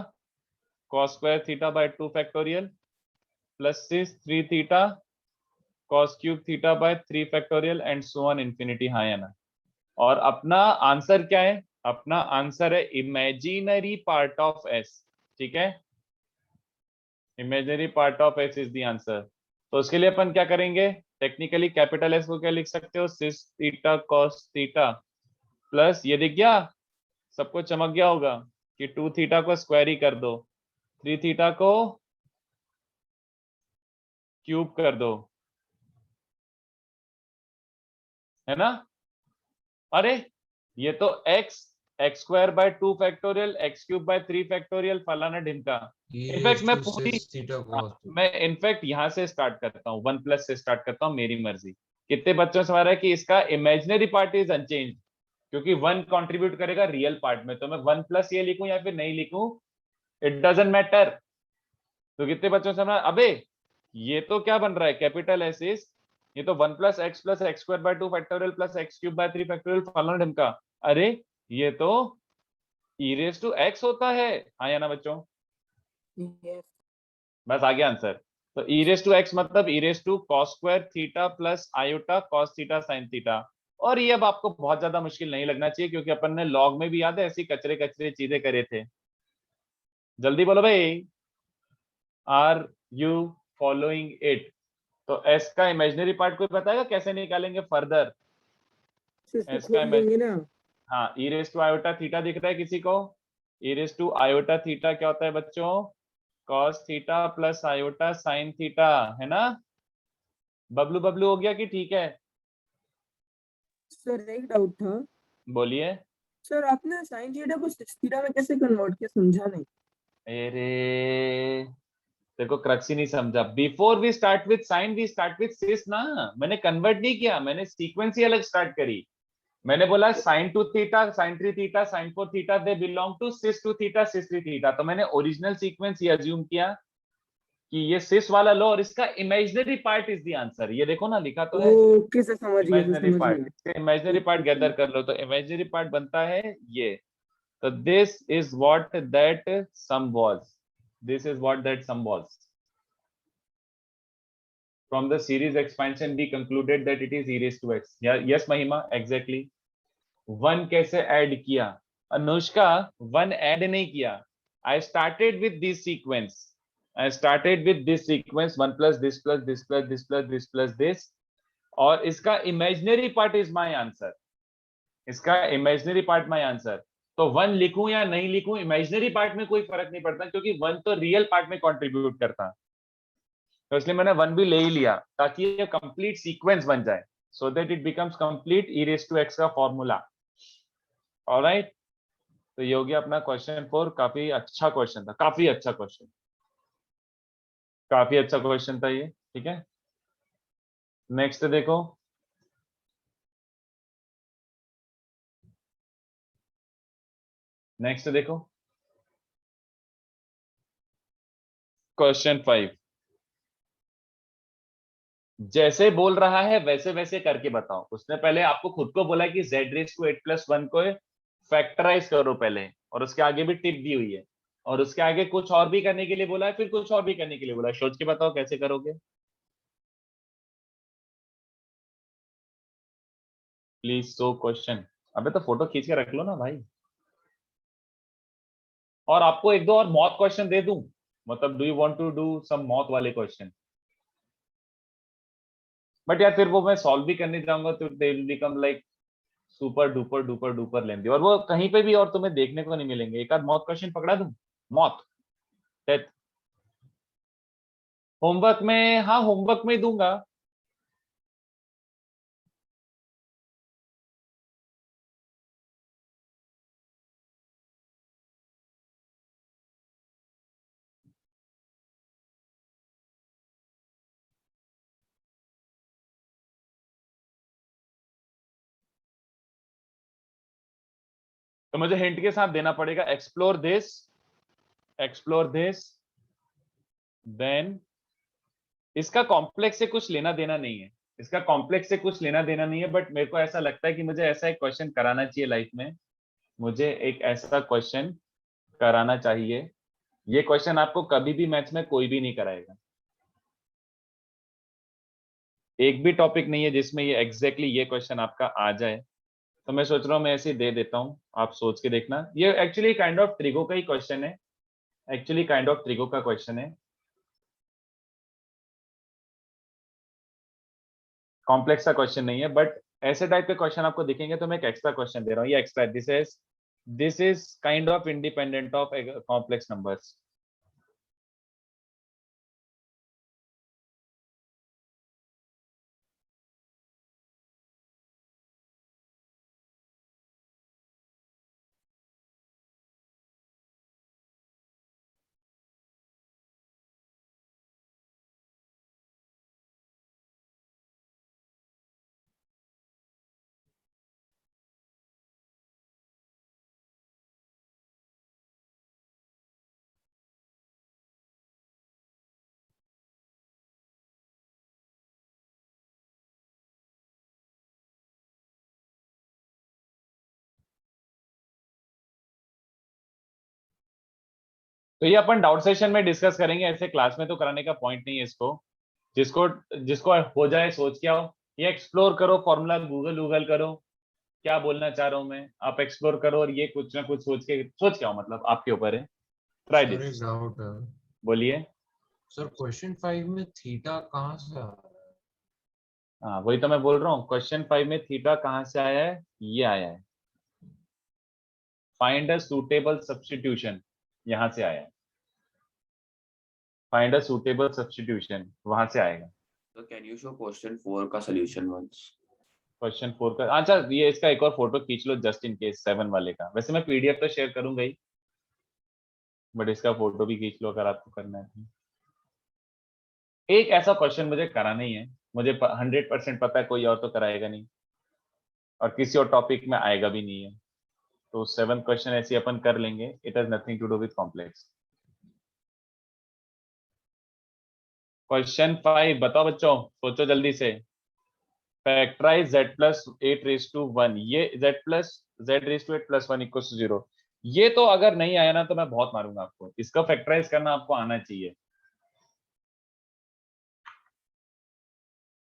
cos square theta by 2 factorial plus cis 3 theta cos cube theta by 3 factorial and so on infinity. हाँ या ना? और अपना आंसर क्या है? अपना आंसर है इमेजिनरी पार्ट ऑफ s। ठीक है, imaginary part of s is the answer. तो उसके लिए अपन क्या करेंगे? टेक्निकली कैपिटल S को क्या लिख सकते हो? सिस थीटा cos थीटा प्लस, ये दिख गया सबको, चमक गया होगा कि 2 थीटा को स्क्वायर ही कर दो, 3 थीटा को क्यूब कर दो, है ना? अरे ये तो x square by 2 factorial, x cube by 3 factorial, फलाना ढिमका। इनफैक्ट मैं पूरी, मैं इनफैक्ट यहाँ से स्टार्ट करता हूँ, 1 प्लस से स्टार्ट करता हूँ, मेरी मर्जी। कितने बच्चों से सवाल है कि इसका इमेजिनरी पार्ट इज अनचेंज, क्योंकि 1 कंट्रीब्यूट करेगा रियल पार्ट में, तो मैं 1 प्लस ये लिखूं या फिर नहीं लिखूं, इट डजंट मैटर। तो कितने बच्चों से अबे ये तो क्या बन रहा है? कैपिटल एस इज, ये तो 1 plus x square by 2 factorial plus x cube by 3 factorial, फलाना ढिमका। अरे ये तो e रेज टू x होता है। हाँ या ना बच्चों? Yes. बस आ गया आंसर। तो e रेज टू x मतलब e raise to cos square theta plus iota cos theta sin theta. और ये अब आपको बहुत ज्यादा मुश्किल नहीं लगना चाहिए, क्योंकि अपन ने लॉग में भी याद है ऐसी कचरे कचरे चीजें करे थे। जल्दी बोलो भाई, आर यू फॉलोइंग इट? तो s का इमेजिनरी पार्ट कोई बताएगा कैसे निकालेंगे फर्दर? इसको s का खोल देंगे ना। हाँ, e raise to iota theta दिख रहा है किसी को? e raise to iota theta क्या होता है बच्चों? cos theta plus iota sin theta, है ना? बबलू बबलू हो गया कि ठीक है? सर एक डाउट था। बोलिए। सर आपने साइन थीटा को सिक्स थीटा में कैसे कन्वर्ट किया, समझा नहीं। अरे देखो क्रक्स ही नहीं समझा। Before we start with sine we start with cis ना। मैंने कन्वर्ट नहीं किया, मैंने सीक्वेंस ही अलग स्टार्ट करी। मैंने बोला sine 2 theta, sine 3 theta, sine 4 theta, they belong to cis 2 theta, cis 3 theta. तो मैंने ओरिजिनल सीक्वेंस ये अज्यूम किया कि ये सिस वाला लो और इसका imaginary part is the answer. ये देखो ना लिखा तो है ओके सर, समझ गया सर, इमेजिनरी समझ पार्ट, गया। इसके इमेजिनरी पार्ट गैदर कर लो तो इमेजिनरी पार्ट बनता है ये। तो this is what that sum was, this is what that sum was. From the series expansion we concluded that it is e raised to x। yes महिमा, exactly। 1 कैसे add किया? Anushka 1 add नहीं किया। I started with this sequence, I started with this sequence 1 plus this plus this plus this plus this plus this, और इसका imaginary part is my answer, इसका imaginary part my answer. तो 1 लिखूं या नहीं लिखूं, इमेजिनरी पार्ट में कोई फर्क नहीं पड़ता, क्योंकि 1 तो रियल पार्ट में कंट्रीब्यूट करता। तो इसलिए मैंने 1 भी ले ही लिया ताकि ये कंप्लीट सीक्वेंस बन जाए, so that it becomes complete e raise to x का फॉर्मूला। ऑलराइट, तो ये हो गया अपना क्वेश्चन 4। काफी अच्छा क्वेश्चन था, काफी अच्छा क्वेश्चन, काफी अच्छा क्वेश्चन था ये। ठीक है, नेक्स्ट देखो। नेक्स्ट देखो क्वेश्चन 5। जैसे बोल रहा है वैसे वैसे करके बताओ। उसने पहले आपको खुद को बोला कि z रेज टू 8+1 को फैक्टराइज करो पहले, और उसके आगे भी टिप दी हुई है, और उसके आगे कुछ और भी करने के लिए बोला है, फिर कुछ और भी करने के लिए बोला है। सोच के बताओ कैसे करोगे? Please so question. अबे तो फोटो खींच के रख लो ना भाई। और आपको एक दो और मौत क्वेश्चन दे दूं, मतलब do you want to do some मौत वाले क्वेश्चन? बट यार फिर वो मैं सॉल्व भी करने जाऊंगा तो they will become like super duper duper duper lengthy, और वो कहीं पे भी और तुम्हें देखने को नहीं मिलेंगे। एक आध मौत क्वेश्चन पकड़ा दूं, मौत डेथ, होमवर्क में। हाँ होमवर्क में ही दूंगा। तो मुझे हिंट के साथ देना पड़ेगा एक्सप्लोर दिस, देन इसका कॉम्प्लेक्स से कुछ लेना देना नहीं है, इसका कॉम्प्लेक्स से कुछ लेना देना नहीं है, बट मेरे को ऐसा लगता है कि मुझे ऐसा एक क्वेश्चन कराना चाहिए लाइफ में, मुझे एक ऐसा क्वेश्चन कराना चाहिए। ये क्वेश्चन आपको कभी भी मैथ्स में कोई भी नहीं कराएगा, एक भी टॉपिक नहीं है जिसमें ये एग्जैक्टली ये क्वेश्चन आपका आ जाए। तो मैं सोच रहा हूँ मैं ऐसे ही दे देता हूँ, आप सोच के देखना। ये एक्चुअली काइंड ऑफ ट्रिगो का ही क्वेश्चन है, एक्चुअली काइंड ऑफ ट्रिगो का क्वेश्चन है, कॉम्प्लेक्स का क्वेश्चन नहीं है, बट ऐसे टाइप के क्वेश्चन आपको दिखेंगे तो मैं एक एक्स्ट्रा क्वेश्चन दे रहा हूँ। ये extra, this is kind of independent of complex numbers. तो ये अपन डाउट सेशन में डिस्कस करेंगे, ऐसे क्लास में तो कराने का पॉइंट नहीं है इसको। जिसको जिसको हो जाए सोच के आओ, ये एक्सप्लोर करो, फॉर्मूला गूगल करो, क्या बोलना चाह रहा हूं मैं, आप एक्सप्लोर करो और ये कुछ ना कुछ सोच के आओ, मतलब आपके ऊपर है। Try sir this. एक डाउट है बोलिए। सर, क्वेश्चन 5 में थीटा कहाँ से आ रहा है? हाँ वही तो मैं बोल रहा हूँ, क्वेश्चन 5 में थीटा कहाँ से आया है, ये आया है, फाइंड अ सूटेबल सब्स्टिट्यूशन, यहाँ से आया है, फाइंड अ सूटेबल सब्स्टिट्यूशन वहां से आएगा। तो कैन यू शो क्वेश्चन 4 का सॉल्यूशन वंस? क्वेश्चन 4 का, अच्छा ये इसका एक और फोटो खींच लो जस्ट इन केस 7 वाले का, वैसे मैं पीडीएफ तो शेयर करूंगा ही, बट इसका फोटो भी खींच लो अगर आपको करना है तो। एक ऐसा क्वेश्चन मुझे कराना ही है, मुझे 100% पता है कोई और तो कराएगा नहीं, और किसी और टॉपिक में आएगा भी नहीं है, तो 7 क्वेश्चन ऐसे अपन कर लेंगे, it has nothing to do with complex. Question 5 बताओ बच्चों, सोचो जल्दी से। Factorise z plus 8 raise to 1, ये z plus z raise to 8 plus 1 equal to 0, ये तो अगर नहीं आया ना तो मैं बहुत मारूंगा आपको, इसका फैक्टराइज करना आपको आना चाहिए।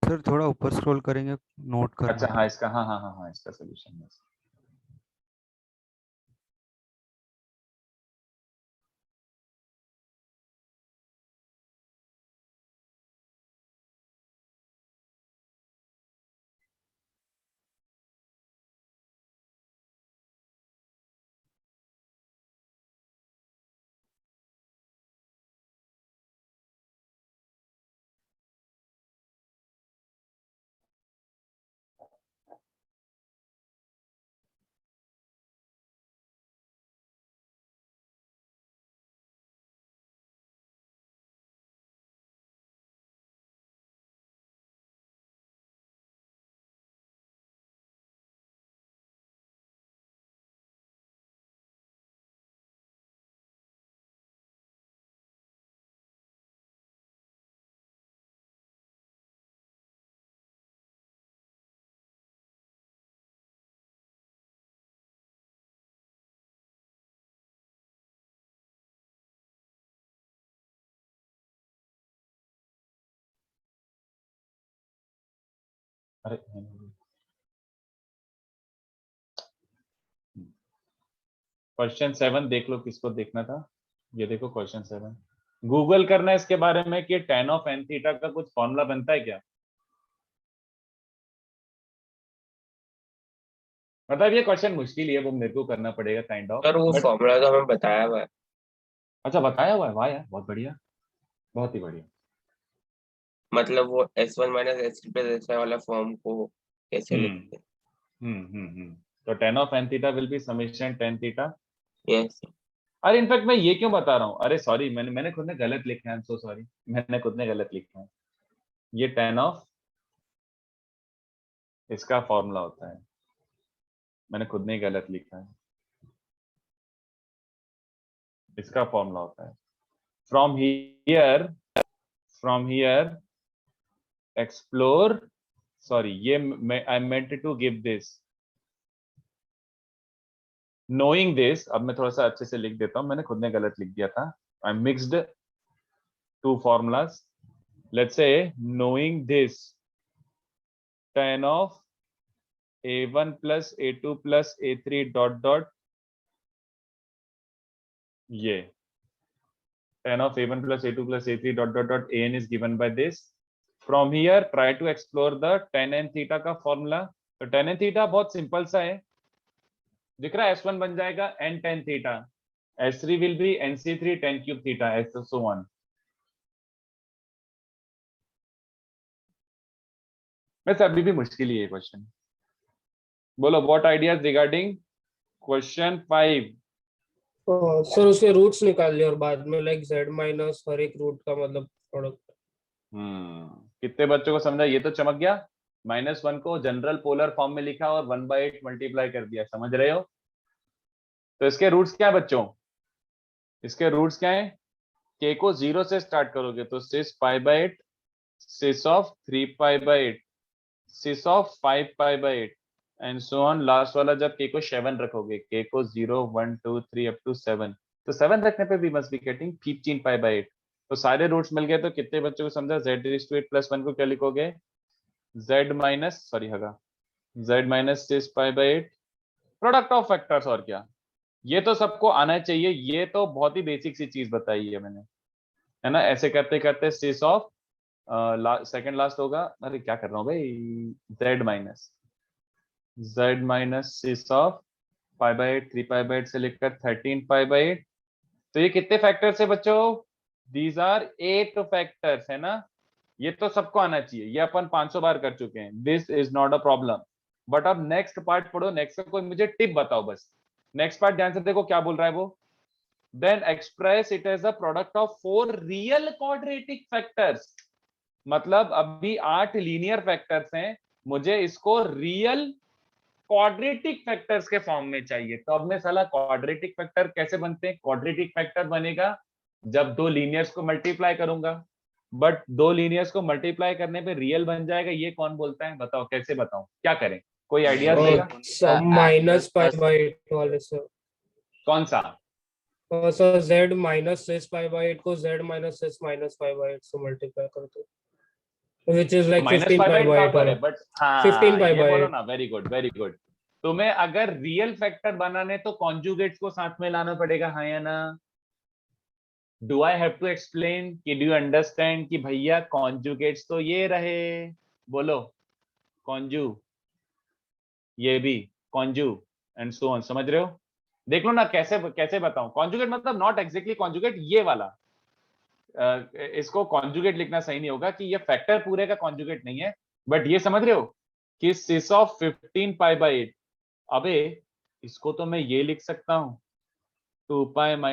सर थोड़ा ऊपर स्क्रॉल करेंगे, नोट करना अच्छा हाँ इसका, हाँ इसका सोल्यूशन। अरे क्वेश्चन 7 देख लो, किसको देखना था, ये देखो क्वेश्चन 7, गूगल करना है इसके बारे में कि tan ऑफ n थीटा का कुछ फॉर्मूला बनता है क्या, मतलब ये क्वेश्चन मुश्किल है, वो मेरे को करना पड़ेगा काइंड ऑफ, सर वो बट फॉर्मूला तो हमें बताया हुआ है। अच्छा बताया हुआ है, वाह यार बहुत बढ़िया, बहुत ही बढ़िया। मतलब वो S1 minus S2 plus S वाला फॉर्म को कैसे लिखते हैं? तो tan of n theta will be summation tan theta. Yes. अरे इनफैक्ट मैं ये क्यों बता रहा हूँ, अरे सॉरी मैंने खुद ने गलत लिखा है, आई एम सो सॉरी, मैंने खुद ने गलत लिखा है, ये tan ऑफ इसका फॉर्मूला होता है, मैंने खुद ने ही गलत लिखा है। इसका फॉर्मूला होता है फ्रॉम हियर एक्सप्लोर, सॉरी ये I meant to give this, knowing this, अब मैं थोड़ा सा अच्छे से लिख देता हूं, मैंने खुद ने गलत लिख दिया था, I mixed two formulas. Let's say knowing this, tan of a1 plus a2 plus a3 dot dot, ये tan of a1 plus a2 plus a3 dot dot dot an is given by this. From here try to explore the tan and theta का formula. तो tan and theta बहुत simple सा है, दिख रहा है, S1 बन जाएगा n tan theta, S3 will be nc3 tan cube theta, so on. वैसे अभी भी मुश्किल ही है क्वेश्चन। बोलो what ideas regarding question 5। Sir उसके रूट्स निकाल लिए और बाद में लाइक z माइनस हर एक रूट का मतलब प्रोडक्ट। कितने बच्चों को समझा? ये तो चमक गया। -1 को जनरल पोलर फॉर्म में लिखा और 1/8 मल्टीप्लाई कर दिया, समझ रहे हो? तो इसके रूट्स क्या है बच्चों? इसके रूट्स क्या है? k को 0 से स्टार्ट करोगे तो sis π/8, sis of 3π/8, sis of 5π/8 and so on. Last वाला जब k को 7 रखोगे, k को 0 1 2 3 अप टू 7, तो 7 रखने पे भी मस्ट बी गेटिंग 15π/8। तो सारे रूट्स मिल गए। तो कितने बच्चों को समझा? z⁻8 + 1 को क्या लिखोगे? z minus sis π/8 product of factors. और क्या, ये तो सबको आना चाहिए, ये तो बहुत ही बेसिक सी चीज बताई है मैंने, है ना? ऐसे करते करते sis ऑफ सेकंड लास्ट होगा, अरे क्या कर रहा हूँ भाई, z माइनस sis ऑफ π/8 3π/8 से लेकर 13π/8। तो ये कितने फैक्टर्स है बच्चों? दीज आर 8 फैक्टर्स, है ना? ये तो सबको आना चाहिए, ये अपन 500 बार कर चुके हैं, this is not a problem. But अब नेक्स्ट पार्ट पढ़ो, नेक्स्ट का कोई मुझे टिप बताओ बस। नेक्स्ट पार्ट ध्यान से देखो क्या बोल रहा है वो। Then express it as a product of 4 real quadratic factors. मतलब अभी 8 लीनियर फैक्टर्स हैं, मुझे इसको रियल क्वाड्रेटिक फैक्टर्स के फॉर्म में चाहिए। तो अब मैं साला क्वाड्रेटिक फैक्टर कैसे बनते हैं? क्वाड्रेटिक फैक्टर बनेगा जब 2 लीनियर्स को मल्टीप्लाई करूंगा, बट 2 लीनियर्स को मल्टीप्लाई करने पे रियल बन जाएगा। ये कौन बोलता है? बताओ कैसे बताऊं, क्या करें? कोई आइडिया देगा? -π/8 वाले सर। कौन सा? सर z माइनस sis π/8 को z माइनस sis माइनस π/8 से मल्टीप्लाई कर दो, which is like 15π/8 वाला। बट हाँ, 15π/8 ये बोलो ना, वेरी गुड वेरी गुड। तुम्हें अगर रियल फैक्टर बनाने तो कॉन्जुगेट्स को साथ में लाना पड़ेगा, हाँ या ना? Do I have to explain कि डू यू अंडरस्टैंड कि भैया कॉन्जुगेट्स तो ये रहे, बोलो कॉन्जू, ये भी कॉन्जू एंड सो ऑन, समझ रहे हो? देख लो ना कैसे कैसे बताऊं। कॉन्जुगेट मतलब नॉट एग्जैक्टली कॉन्जुगेट, ये वाला इसको कॉन्जुगेट लिखना सही नहीं होगा कि ये फैक्टर पूरे का कॉन्जुगेट नहीं है, बट ये समझ रहे हो कि sis ऑफ 15π/8, अबे इसको तो मैं ये लिख सकता हूं 2π -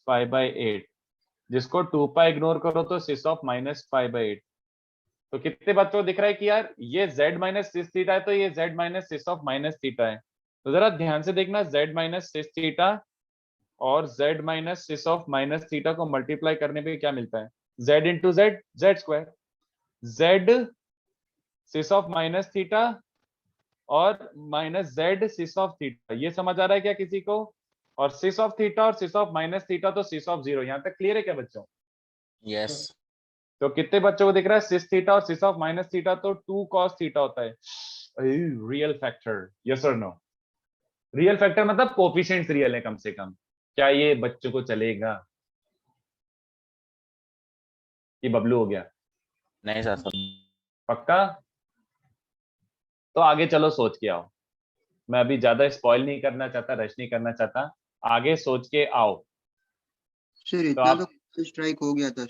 π/8, जिसको 2π इग्नोर करो तो sis ऑफ -π/8। तो कितने बच्चों को दिख रहा है कि यार ये z माइनस सिस थीटा है, तो ये z minus cis of minus theta है। तो जरा ध्यान से देखना, z माइनस सिस थीटा और z minus cis of minus theta को मल्टीप्लाई करने पे क्या मिलता है? z into Z, Z square, z cis of minus theta और minus z cis of theta. ये समझ आ रहा है क्या किसी को? और सिस ऑफ थीटा और सिस ऑफ माइनस थीटा तो सिस ऑफ 0। यहाँ तक क्लियर है क्या बच्चों? Yes. तो कितने बच्चों को दिख रहा है? सिस थीटा और सिस ऑफ माइनस थीटा तो 2 cos थीटा होता है। रियल फैक्टर, यस और नो? रियल फैक्टर मतलब कोफिशिएंट्स रियल है कम से कम। क्या ये बच्चों को चलेगा कि बबलू हो गया? नहीं सर, पक्का? तो आगे चलो सोच के आओ। मैं अभी ज्यादा स्पॉइल नहीं करना चाहता, रश नहीं करना चाहता, आगे सोच के आओ। सर इतना तो स्ट्राइक हो गया था।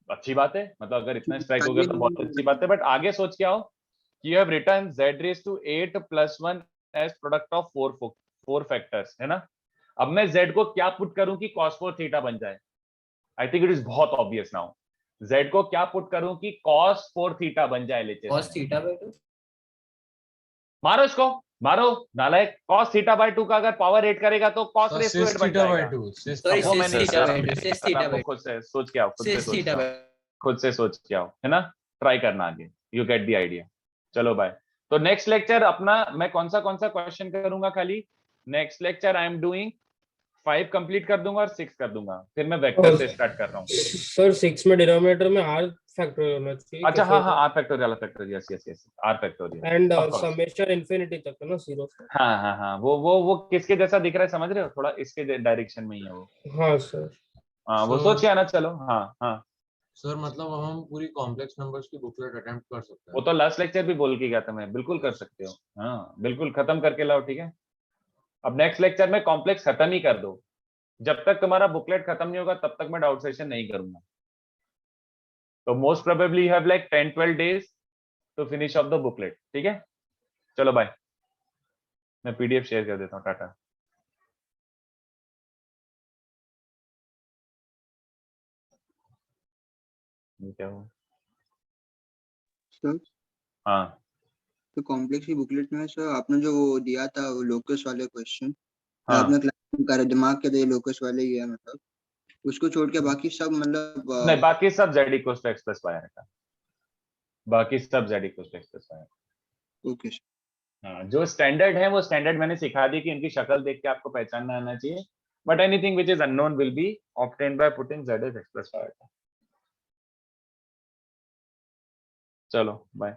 अच्छी बात है, मतलब अगर इतना स्ट्राइक हो गया तो बहुत अच्छी बात है, बट आगे सोच के आओ कि you have written z⁻8 + 1 as product of 4 factors, है ना? अब मैं z को क्या पुट करूं कि cos 4 थीटा बन जाए? आई थिंक इट इज बहुत ऑब्वियस नाउ। z को क्या पुट करूं कि cos 4 थीटा बन जाए? लेते cos theta/2 मारो इसको, मारो नालायक। cos थीटा बाय 2 का अगर पावर 8 करेगा तो cos Sir, raise to 8 sis बन theta by जाएगा। 2. Sis Sorry, वो sis मैं नहीं theta बता by रहा, 2, sis theta आपको by खुद से सोच के आओ, खुद से sis सोच के theta आओ, by खुद से सोच के आओ, है ना, ट्राई करना आगे, यू गेट द आइडिया। चलो बाय। तो नेक्स्ट लेक्चर अपना मैं कौन सा क्वेश्चन करूंगा खाली, next lecture I am doing 5 complete कर दूंगा और 6 कर दूंगा, फिर मैं वेक्टर से स्टार्ट कर रहा हूँ। सर 6 में डिनोमिनेटर में r फैक्टोरियल होना चाहिए। अच्छा हाँ हाँ, r factorial, yes yes yes, r factorial and summation infinity तक है ना, 0 से। हाँ हाँ हाँ, वो किसके जैसा दिख रहा है समझ रहे हो, थोड़ा इसके डायरेक्शन में ही है वो। हाँ सर। हाँ वो So- सोच के आना। चलो हाँ हाँ, सर मतलब हम पूरी कॉम्प्लेक्स नंबर्स की बुकलेट अटेम्प्ट कर सकते वो हैं। तो लास्ट लेक्चर भी बोल के गया था मैं, बिल्कुल कर सकते हो। हाँ बिल्कुल, खत्म करके लाओ, ठीक है। अब नेक्स्ट लेक्चर में कॉम्प्लेक्स खत्म ही कर दो, जब तक तुम्हारा बुकलेट खत्म नहीं होगा तब तक मैं डाउट सेशन नहीं करूंगा। तो most probably you have like 10-12 days to finish off the booklet, ठीक है। चलो बाय, मैं पीडीएफ शेयर कर देता हूँ, टाटा। क्या हुआ? सर हाँ तो कॉम्प्लेक्स की बुकलेट में सर आपने जो वो दिया था वो लोकस वाले क्वेश्चन, हाँ। आपने क्लास कर दिमाग के ये लोकस वाले ही है, मतलब उसको छोड़ के बाकी सब मतलब नहीं, बाकी सब z equals to x plus y है, बाकी सब z equals to x plus y। Okay sir. हाँ, जो स्टैंडर्ड है वो स्टैंडर्ड मैंने सिखा दी कि इनकी शक्ल देख के आपको पहचानना आना चाहिए, but anything which is unknown will be obtained by putting z as x plus y। चलो बाय।